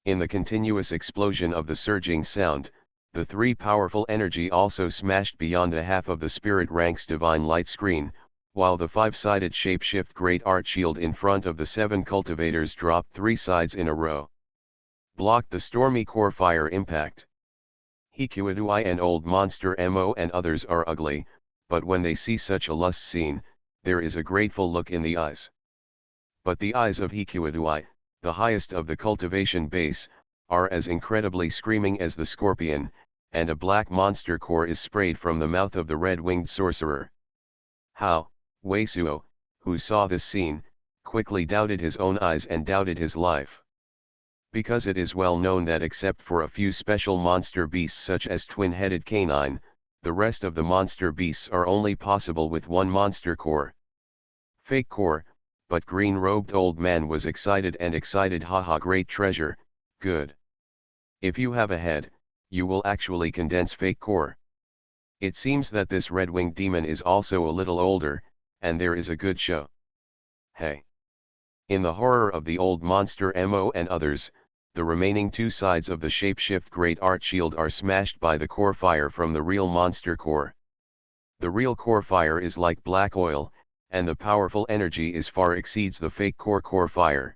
In the continuous explosion of the surging sound, the 3 powerful energy also smashed beyond the half of the spirit rank's divine light screen, while the 5-sided shapeshift great art shield in front of the 7 cultivators dropped 3 sides in a row. Blocked the stormy core fire impact. Xuanhuan and old monster Mo and others are ugly, but when they see such a lust scene, there is a grateful look in the eyes. But the eyes of Xuanhuan, the highest of the cultivation base, are as incredibly screaming as the scorpion, and a black monster core is sprayed from the mouth of the red-winged sorcerer. How? Weisuo, who saw this scene, quickly doubted his own eyes and doubted his life. Because it is well known that except for a few special monster beasts such as twin-headed canine, The rest of the monster beasts are only possible with one monster core. Fake core, but green-robed old man was excited, haha, great treasure, good. If you have a head, you will actually condense fake core. It seems that this red-winged demon is also a little older, and there is a good show. Hey! In the horror of the old monster Mo and others, the remaining two sides of the shapeshift great art shield are smashed by the core fire from the real monster core. The real core fire is like black oil, and the powerful energy is far exceeds the fake core fire.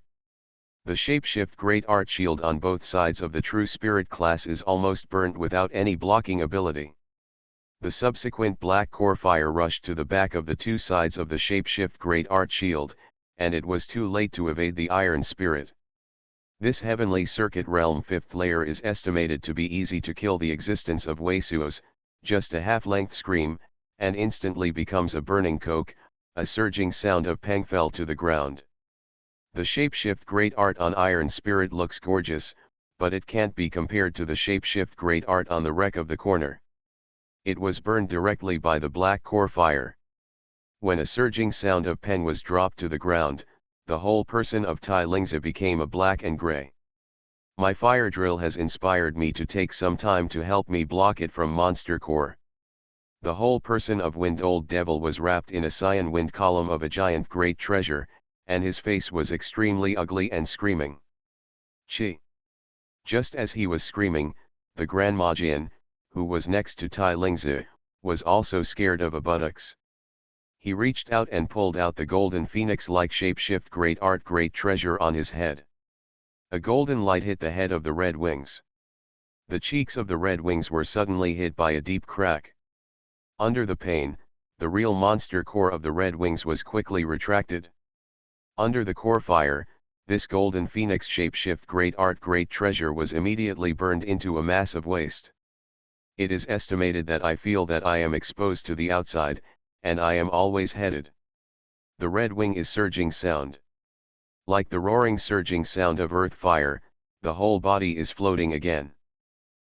The shapeshift great art shield on both sides of the true spirit class is almost burnt without any blocking ability. The subsequent black core fire rushed to the back of the two sides of the shapeshift great art shield, and it was too late to evade the iron spirit. This heavenly circuit realm fifth layer is estimated to be easy to kill. The existence of Weisuos, just a half-length scream, and instantly becomes a burning coke, a surging sound of pang fell to the ground. The shapeshift great art on iron spirit looks gorgeous, but it can't be compared to the shapeshift great art on the wreck of the corner. It was burned directly by the black core fire. When a surging sound of pang was dropped to the ground, the whole person of Tai Lingzi became a black and gray. My fire drill has inspired me to take some time to help me block it from monster core. The whole person of Wind Old Devil was wrapped in a cyan wind column of a giant great treasure, and his face was extremely ugly and screaming. Chi! Just as he was screaming, the Grandma Jian, who was next to Tai Lingzi, was also scared of a buttocks. He reached out and pulled out the golden phoenix-like shapeshift great art great treasure on his head. A golden light hit the head of the red wings. The cheeks of the red wings were suddenly hit by a deep crack. Under the pain, the real monster core of the red wings was quickly retracted. Under the core fire, this golden phoenix shapeshift great art great treasure was immediately burned into a mass of waste. It is estimated that I feel that I am exposed to the outside, and I am always headed. The red wing is surging sound. Like the roaring surging sound of earth fire, the whole body is floating again.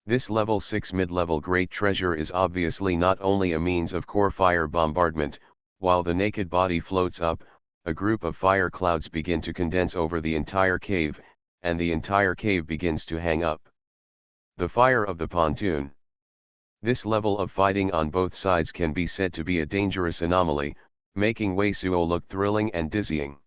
This level 6 mid-level great treasure is obviously not only a means of core fire bombardment. While the naked body floats up, a group of fire clouds begin to condense over the entire cave, and the entire cave begins to hang up. The fire of the pontoon. This level of fighting on both sides can be said to be a dangerous anomaly, making Weisuo look thrilling and dizzying.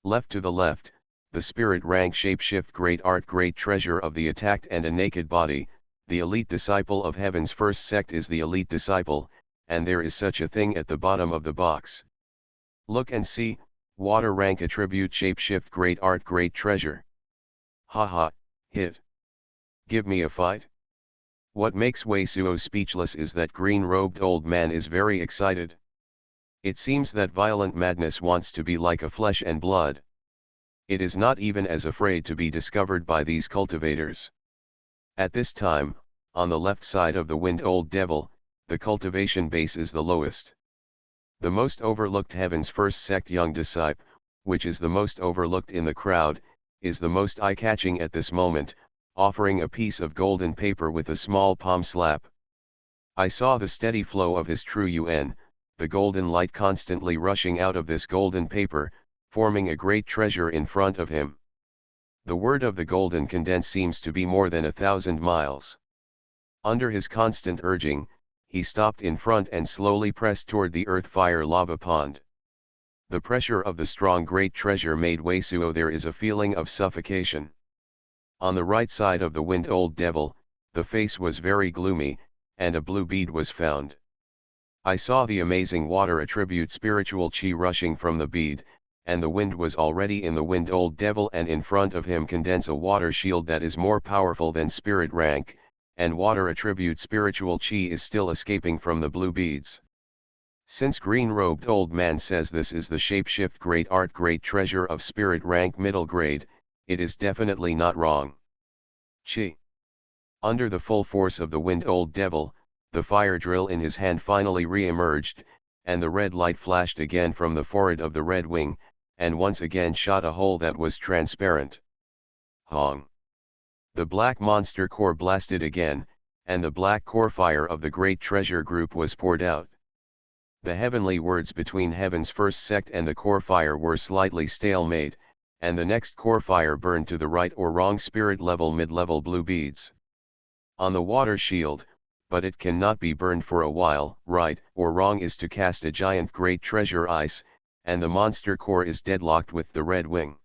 Left to the left, the spirit rank shapeshift great art great treasure of the attacked and a naked body. The elite disciple of heaven's first sect is the elite disciple, and there is such a thing at the bottom of the box. Look and see, water rank attribute shapeshift great art great treasure. Haha, hit. Give me a fight. What makes Weisuo speechless is that green-robed old man is very excited. It seems that violent madness wants to be like a flesh and blood. It is not even as afraid to be discovered by these cultivators. At this time, on the left side of the Wind Old Devil, the cultivation base is the lowest. The most overlooked heaven's first sect young disciple, which is the most overlooked in the crowd, is the most eye-catching at this moment, offering a piece of golden paper with a small palm slap. I saw the steady flow of his true yuan, the golden light constantly rushing out of this golden paper, forming a great treasure in front of him. The word of the golden condense seems to be more than 1,000 miles. Under his constant urging, he stopped in front and slowly pressed toward the earth fire lava pond. The pressure of the strong great treasure made Weisuo there is a feeling of suffocation. On the right side of the Wind Old Devil, the face was very gloomy, and a blue bead was found. I saw the amazing water attribute spiritual chi rushing from the bead, and the wind was already in the Wind Old Devil, and in front of him condense a water shield that is more powerful than spirit rank, and water attribute spiritual chi is still escaping from the blue beads. Since green-robed old man says this is the shapeshift great art great treasure of spirit rank middle grade, it is definitely not wrong. Chi. Under the full force of the Wind Old Devil, the fire drill in his hand finally re-emerged, and the red light flashed again from the forehead of the red wing, and once again shot a hole that was transparent. Hong. The black monster core blasted again, and the black core fire of the great treasure group was poured out. The heavenly words between heaven's first sect and the core fire were slightly stalemate, and the next core fire burned to the right or wrong spirit level mid-level blue beads. On the water shield, but it cannot be burned for a while. Right or wrong is to cast a giant great treasure ice, and the monster core is deadlocked with the red wing.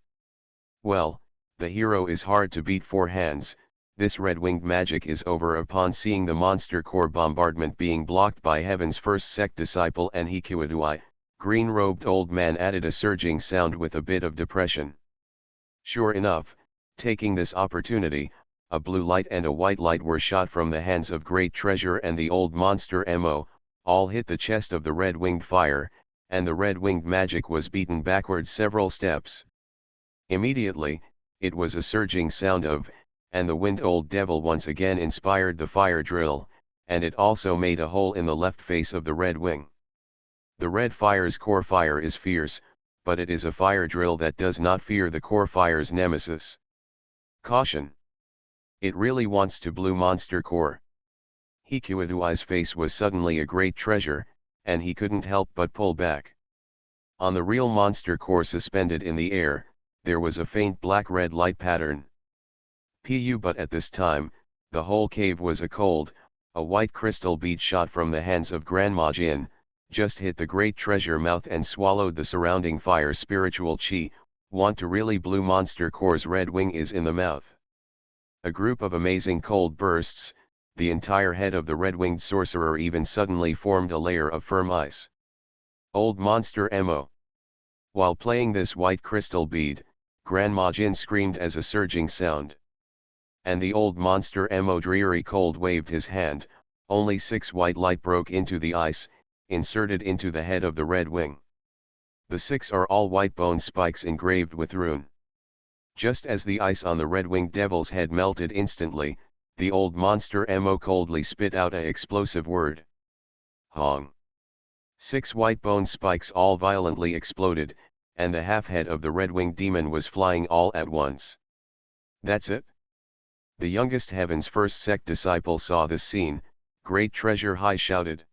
Well, the hero is hard to beat 4 hands. This red-winged magic is over upon seeing the monster core bombardment being blocked by heaven's first sect disciple and Hikiwadui. Green-robed old man added a surging sound with a bit of depression. Sure enough, taking this opportunity, a blue light and a white light were shot from the hands of great treasure and the old monster Mo, all hit the chest of the red-winged fire, and the red-winged magic was beaten backward several steps. Immediately, it was a surging sound of, and the wind old devil once again inspired the fire drill, and it also made a hole in the left face of the red wing. The red fire's core fire is fierce, but it is a fire drill that does not fear the core fire's nemesis. Caution! It really wants to blue monster core. Hikiwadui's face was suddenly a great treasure, and he couldn't help but pull back. On the real monster core suspended in the air, there was a faint black-red light pattern. But at this time, the whole cave was a white crystal bead shot from the hands of Grandma Jin, just hit the great treasure mouth and swallowed the surrounding fire spiritual chi. Want to really blue monster core's red wing is in the mouth. A group of amazing cold bursts, the entire head of the red-winged sorcerer even suddenly formed a layer of firm ice. Old monster Mo. While playing this white crystal bead, Grandma Jin screamed as a surging sound. And the old monster Mo dreary cold waved his hand, only 6 white light broke into the ice, inserted into the head of the red wing. The 6 are all white bone spikes engraved with rune. Just as the ice on the red-winged devil's head melted instantly, the old monster Mo coldly spit out a explosive word. Hong. 6 white bone spikes all violently exploded, and the half-head of the red-winged demon was flying all at once. That's it? The youngest heaven's first sect disciple saw this scene. Great treasure high shouted.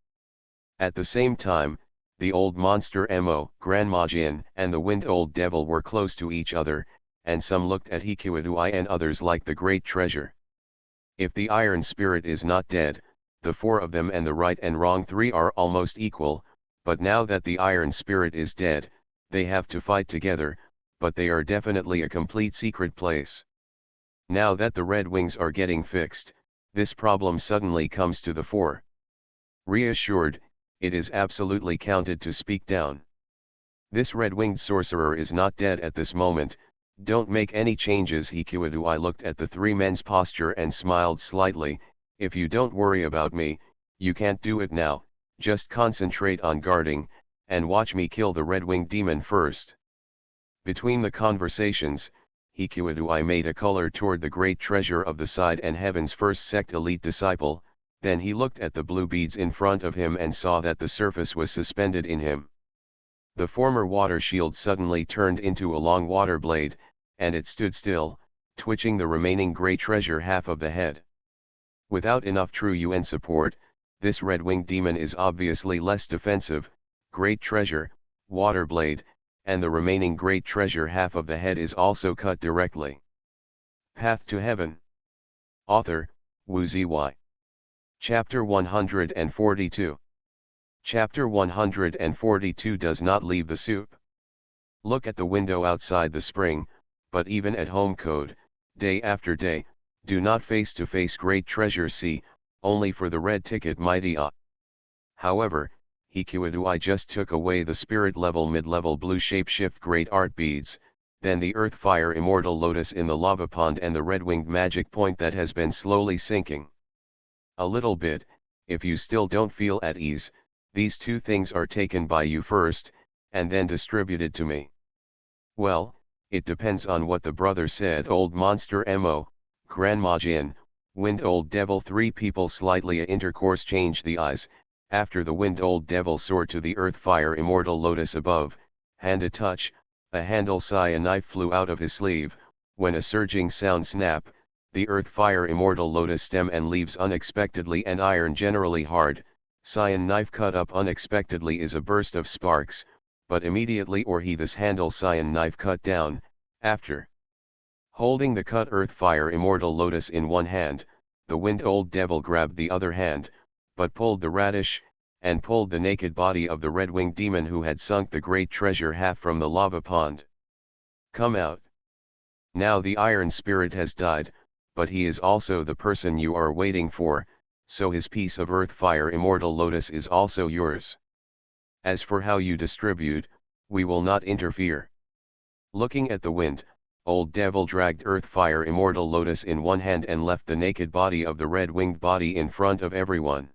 At the same time, the old monster Mo, Grandma Jin, and the wind old devil were close to each other, and some looked at Hikiwadui and others like the great treasure. If the iron spirit is not dead, the 4 of them and the right and wrong 3 are almost equal, but now that the iron spirit is dead, they have to fight together, but they are definitely a complete secret place. Now that the red wings are getting fixed, this problem suddenly comes to the fore. Reassured, it is absolutely counted to speak down. This red-winged sorcerer is not dead at this moment. Don't make any changes. Hikiwadui looked at the 3 men's posture and smiled slightly. If you don't worry about me, you can't do it now, just concentrate on guarding, and watch me kill the red-winged demon first. Between the conversations, Hikiwadui made a color toward the great treasure of the side and heaven's first sect elite disciple, then he looked at the blue beads in front of him and saw that the surface was suspended in him. The former water shield suddenly turned into a long water blade, and it stood still, twitching the remaining grey treasure half of the head. Without enough true UN support, this red-winged demon is obviously less defensive. Great treasure, water blade, and the remaining great treasure half of the head is also cut directly. Path to Heaven. Author, Wu Ziwei. Chapter 142. Chapter 142 does not leave the soup. Look at the window outside the spring, but even at home code, day after day, do not face to face great treasure see, only for the red ticket mighty ah. However, Hikiwadui just took away the spirit level mid-level blue shapeshift great art beads, then the earth fire immortal lotus in the lava pond and the red-winged magic point that has been slowly sinking. A little bit, if you still don't feel at ease, these 2 things are taken by you first, and then distributed to me. Well, it depends on what the brother said. Old monster Mo, Grandma Jin, wind old devil 3 people slightly a intercourse changed the eyes. After the wind old devil soared to the earth fire immortal lotus above, hand a touch, a handle sigh a knife flew out of his sleeve, when a surging sound snap, The earth fire immortal lotus stem and leaves unexpectedly and iron generally hard, cyan knife cut up unexpectedly is a burst of sparks, but immediately or he this handle cyan knife cut down, after. Holding the cut earth fire immortal lotus in one hand, the wind old devil grabbed the other hand, but pulled the radish, and pulled the naked body of the red-winged demon who had sunk the great treasure half from the lava pond. Come out. Now the iron spirit has died, but he is also the person you are waiting for, so his piece of earth fire immortal lotus is also yours. As for how you distribute, we will not interfere. Looking at the wind, old devil dragged earth fire immortal lotus in one hand and left the naked body of the red-winged body in front of everyone.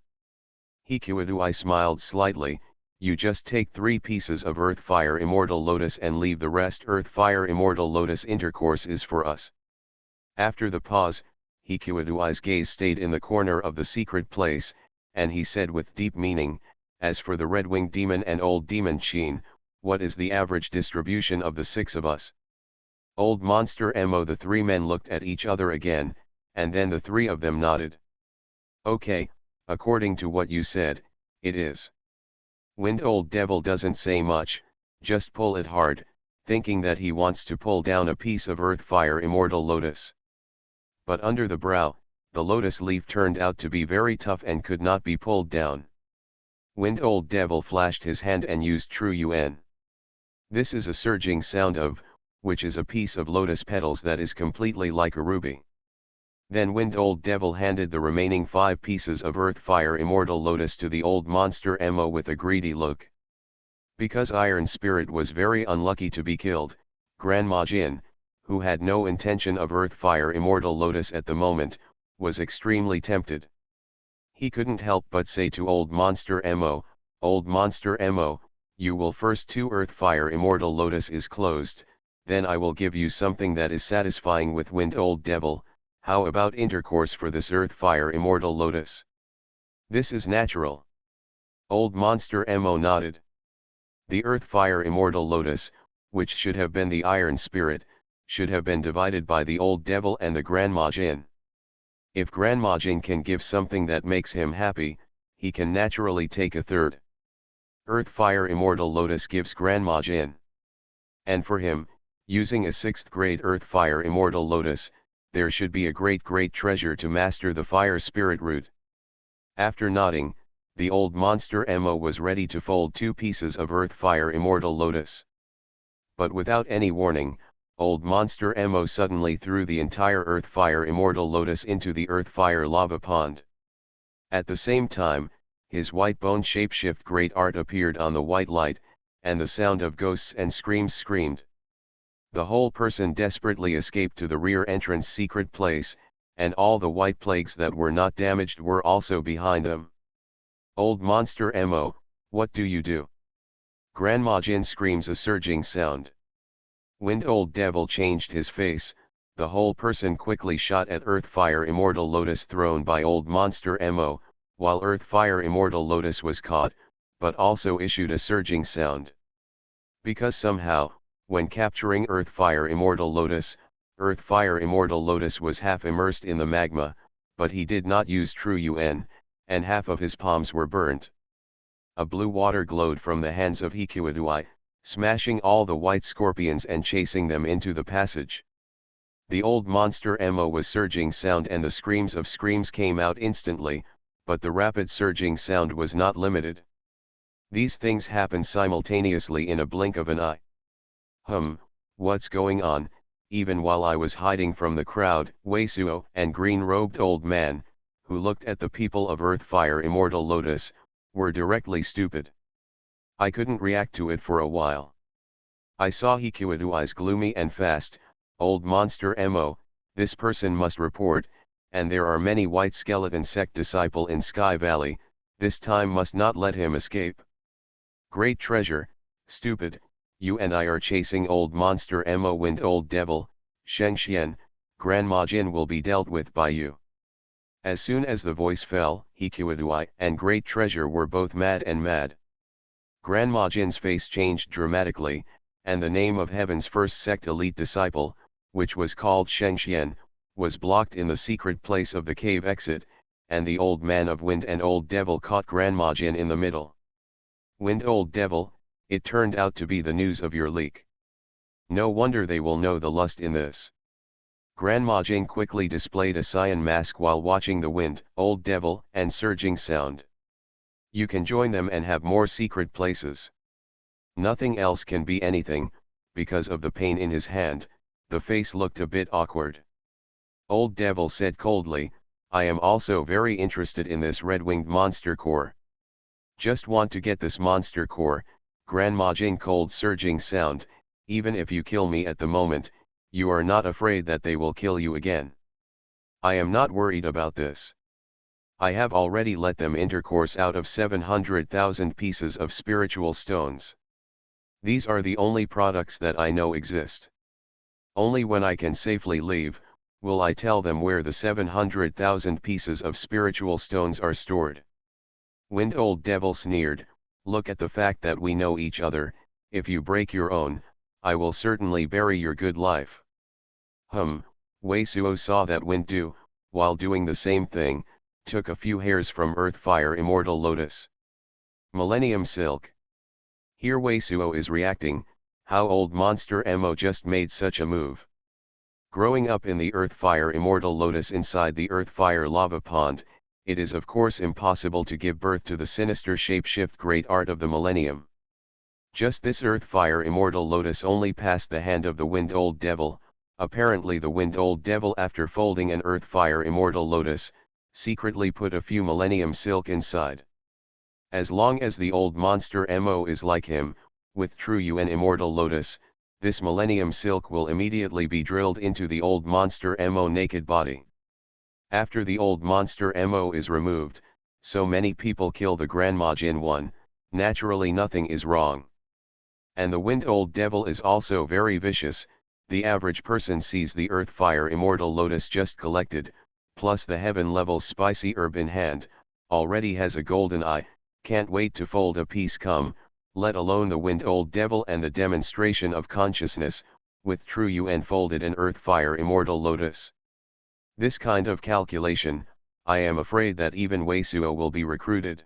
Hikuadui smiled slightly, you just take 3 pieces of earth fire immortal lotus and leave the rest. Earth fire immortal lotus intercourse is for us. After the pause, Hikuadui's gaze stayed in the corner of the secret place, and he said with deep meaning, as for the red-winged demon and old demon Chin, what is the average distribution of the 6 of us? Old monster Mo. The 3 men looked at each other again, and then the 3 of them nodded. Okay, according to what you said, it is. Wind old devil doesn't say much, just pull it hard, thinking that he wants to pull down a piece of earth fire immortal lotus. But under the brow, the lotus leaf turned out to be very tough and could not be pulled down. Wind old devil flashed his hand and used True Yuan. This is a surging sound of, which is a piece of lotus petals that is completely like a ruby. Then wind old devil handed the remaining 5 pieces of earth fire immortal lotus to the old monster Mo with a greedy look. Because iron spirit was very unlucky to be killed, Grandma Jin, who had no intention of earth fire immortal lotus at the moment, was extremely tempted. He couldn't help but say to old monster Mo, old monster Mo, you will first 2 earth fire immortal lotus is closed, then I will give you something that is satisfying with wind old devil. How about intercourse for this earth fire immortal lotus? This is natural. Old monster Mo nodded. The earth fire immortal lotus, which should have been the iron spirit, should have been divided by the old devil and the Grandma Jin. If Grandma Jin can give something that makes him happy, he can naturally take a third. Earth fire immortal lotus gives Grandma Jin. And for him, using a 6th grade earth fire immortal lotus, there should be a great treasure to master the fire spirit root. After nodding, the old monster Mo was ready to fold 2 pieces of earth fire immortal lotus. But without any warning, old monster Mo suddenly threw the entire earth fire immortal lotus into the earth fire lava pond. At the same time, his white bone shapeshift great art appeared on the white light, and the sound of ghosts and screams screamed. The whole person desperately escaped to the rear entrance secret place, and all the white plagues that were not damaged were also behind them. Old monster Mo, what do you do? Grandma Jin screams a surging sound. Wind old devil changed his face, the whole person quickly shot at earth fire immortal lotus thrown by old monster Mo, while earth fire immortal lotus was caught, but also issued a surging sound. Because somehow, when capturing earth fire immortal lotus was half immersed in the magma, but he did not use True Yuan, and half of his palms were burnt. A blue water glowed from the hands of Hikuadui, smashing all the white scorpions and chasing them into the passage. The old monster Mo was surging sound and the screams of screams came out instantly, but the rapid surging sound was not limited. These things happened simultaneously in a blink of an eye. What's going on? Even while I was hiding from the crowd, Weisuo and green-robed old man, who looked at the people of earth fire immortal lotus, were directly stupid. I couldn't react to it for a while. I saw Hikuadui's gloomy and fast, old monster Mo, this person must report, and there are many white skeleton sect disciple in Sky Valley, this time must not let him escape. Great treasure, stupid, you and I are chasing old monster Mo wind old devil, Shengxian, Grandma Jin will be dealt with by you. As soon as the voice fell, Hikuadui and Great Treasure were both mad and mad. Grandma Jin's face changed dramatically, and the name of Heaven's first sect elite disciple, which was called Shengxian, was blocked in the secret place of the cave exit, and the old man of wind and old devil caught Grandma Jin in the middle. Wind old devil, it turned out to be the news of your leak. No wonder they will know the lust in this. Grandma Jin quickly displayed a cyan mask while watching the wind, old devil, and surging sound. You can join them and have more secret places. Nothing else can be anything, because of the pain in his hand, the face looked a bit awkward. Old devil said coldly, I am also very interested in this red-winged monster core. Just want to get this monster core, Grandma Jin cold surging sound, even if you kill me at the moment, you are not afraid that they will kill you again. I am not worried about this. I have already let them intercourse out of 700,000 pieces of spiritual stones. These are the only products that I know exist. Only when I can safely leave, will I tell them where the 700,000 pieces of spiritual stones are stored. Wind old devil sneered, look at the fact that we know each other, if you break your own, I will certainly bury your good life. Wei Suo saw that Wind do, while doing the same thing, took a few hairs from Earth Fire Immortal Lotus. Millennium Silk. Here Wei Suo is reacting, how old monster Mo just made such a move. Growing up in the Earth Fire Immortal Lotus inside the Earth Fire Lava Pond, it is of course impossible to give birth to the sinister shapeshift great art of the millennium. Just this Earth Fire Immortal Lotus only passed the hand of the Wind Old Devil. Apparently the Wind Old Devil, after folding an Earth Fire Immortal Lotus, secretly put a few millennium silk inside. As long as the old monster Mo is like him, with true UN Immortal Lotus, this millennium silk will immediately be drilled into the old monster Mo naked body. After the old monster Mo is removed, so many people kill the Grandma Jin one, naturally nothing is wrong. And the Wind Old Devil is also very vicious. The average person sees the Earth Fire Immortal Lotus just collected, plus the heaven level spicy herb in hand, already has a golden eye, can't wait to fold a piece come, let alone the Wind Old Devil and the demonstration of consciousness, with true UN folded an Earth Fire Immortal Lotus. This kind of calculation, I am afraid that even Wei Suo will be recruited.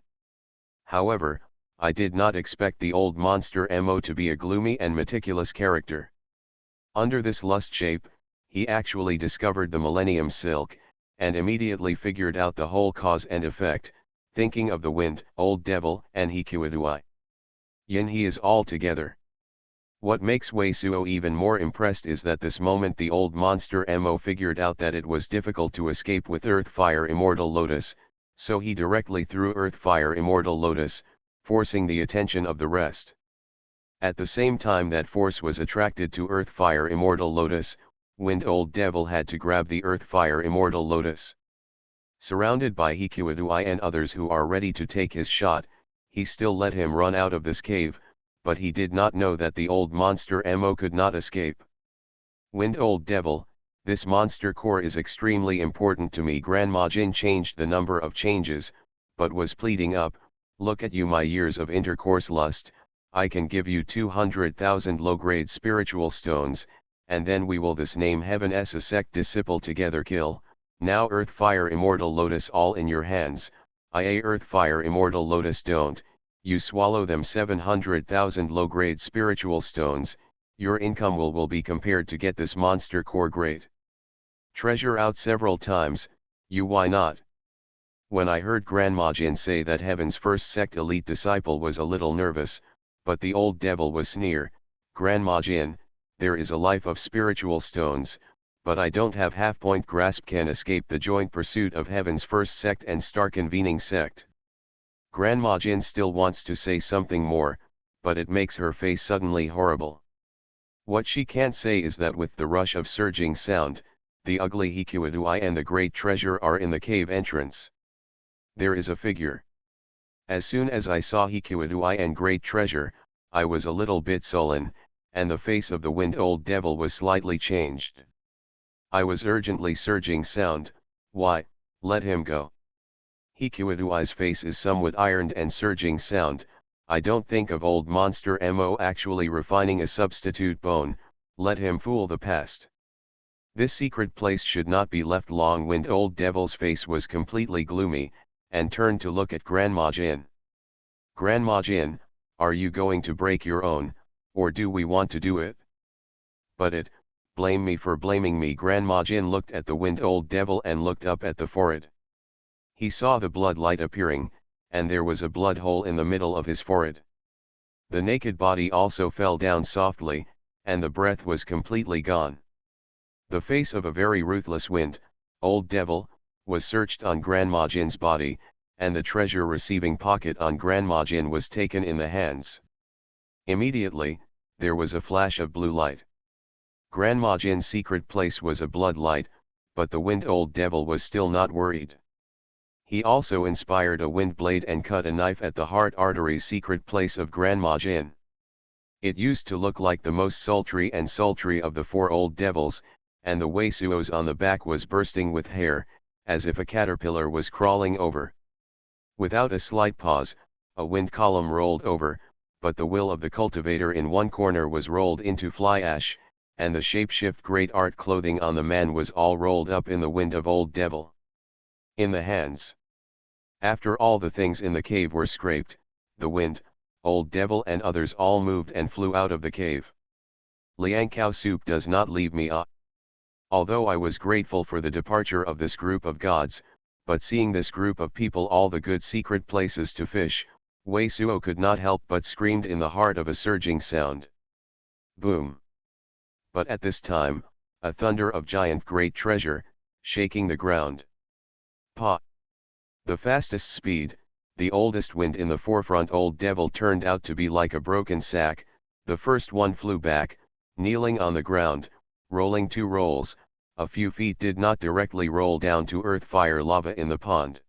However, I did not expect the old monster Mo to be a gloomy and meticulous character. Under this lust shape, he actually discovered the Millennium Silk, and immediately figured out the whole cause and effect, thinking of the Wind, Old Devil, and Hikuadui. Yin he is all together. What makes Wei Suo even more impressed is that this moment the old monster Mo figured out that it was difficult to escape with Earth Fire Immortal Lotus, so he directly threw Earth Fire Immortal Lotus, forcing the attention of the rest. At the same time that force was attracted to Earth Fire Immortal Lotus, Wind Old Devil had to grab the Earth Fire Immortal Lotus. Surrounded by Hikuadui and others who are ready to take his shot, he still let him run out of this cave, but he did not know that the old monster Mo could not escape. Wind Old Devil, this monster core is extremely important to me. Grandma Jin changed the number of changes, but was pleading up, look at you my years of intercourse lust, I can give you 200,000 low-grade spiritual stones, and then we will this name heaven s a sect disciple together kill, now Earth Fire Immortal Lotus all in your hands, Earth Fire Immortal Lotus don't, you swallow them 700,000 low-grade spiritual stones, your income will be compared to get this monster core great treasure out several times, you why not? When I heard Grandma Jin say that heaven's first sect elite disciple was a little nervous, but the old devil was sneer, Grandma Jin, there is a life of spiritual stones, but I don't have half-point grasp can escape the joint pursuit of heaven's first sect and star convening sect. Grandma Jin still wants to say something more, but it makes her face suddenly horrible. What she can't say is that with the rush of surging sound, the ugly Hikuadui and the great treasure are in the cave entrance. There is a figure. As soon as I saw Hikuadui and great treasure, I was a little bit sullen, and the face of the Wind Old Devil was slightly changed. I was urgently surging sound, why, let him go. Hikuadui's face is somewhat ironed and surging sound, I don't think of old monster Mo actually refining a substitute bone, let him fool the past. This secret place should not be left long. Wind Old Devil's face was completely gloomy, and turned to look at Grandma Jin. Grandma Jin, are you going to break your own, or do we want to do it? But blame me for blaming me. Grandma Jin looked at the Wind Old Devil and looked up at the forehead. He saw the blood light appearing, and there was a blood hole in the middle of his forehead. The naked body also fell down softly, and the breath was completely gone. The face of a very ruthless Wind Old Devil was searched on Grandma Jin's body, and the treasure receiving pocket on Grandma Jin was taken in the hands. Immediately, there was a flash of blue light. Grandma Jin's secret place was a blood light, but the Wind Old Devil was still not worried. He also inspired a wind blade and cut a knife at the heart artery's secret place of Grandma Jin. It used to look like the most sultry of the 4 old devils, and the Weisuos on the back was bursting with hair, as if a caterpillar was crawling over. Without a slight pause, a wind column rolled over, but the will of the cultivator in one corner was rolled into fly ash, and the shapeshift great art clothing on the man was all rolled up in the wind of Old Devil. In the hands. After all the things in the cave were scraped, the Wind Old Devil and others all moved and flew out of the cave. Liangkao soup does not leave me. Although I was grateful for the departure of this group of gods, but seeing this group of people all the good secret places to fish, Wei Suo could not help but screamed in the heart of a surging sound. Boom! But at this time, a thunder of giant great treasure, shaking the ground. Pa! The fastest speed, the oldest wind in the forefront Old Devil turned out to be like a broken sack. The first one flew back, kneeling on the ground, rolling 2 rolls, a few feet did not directly roll down to earth fire lava in the pond.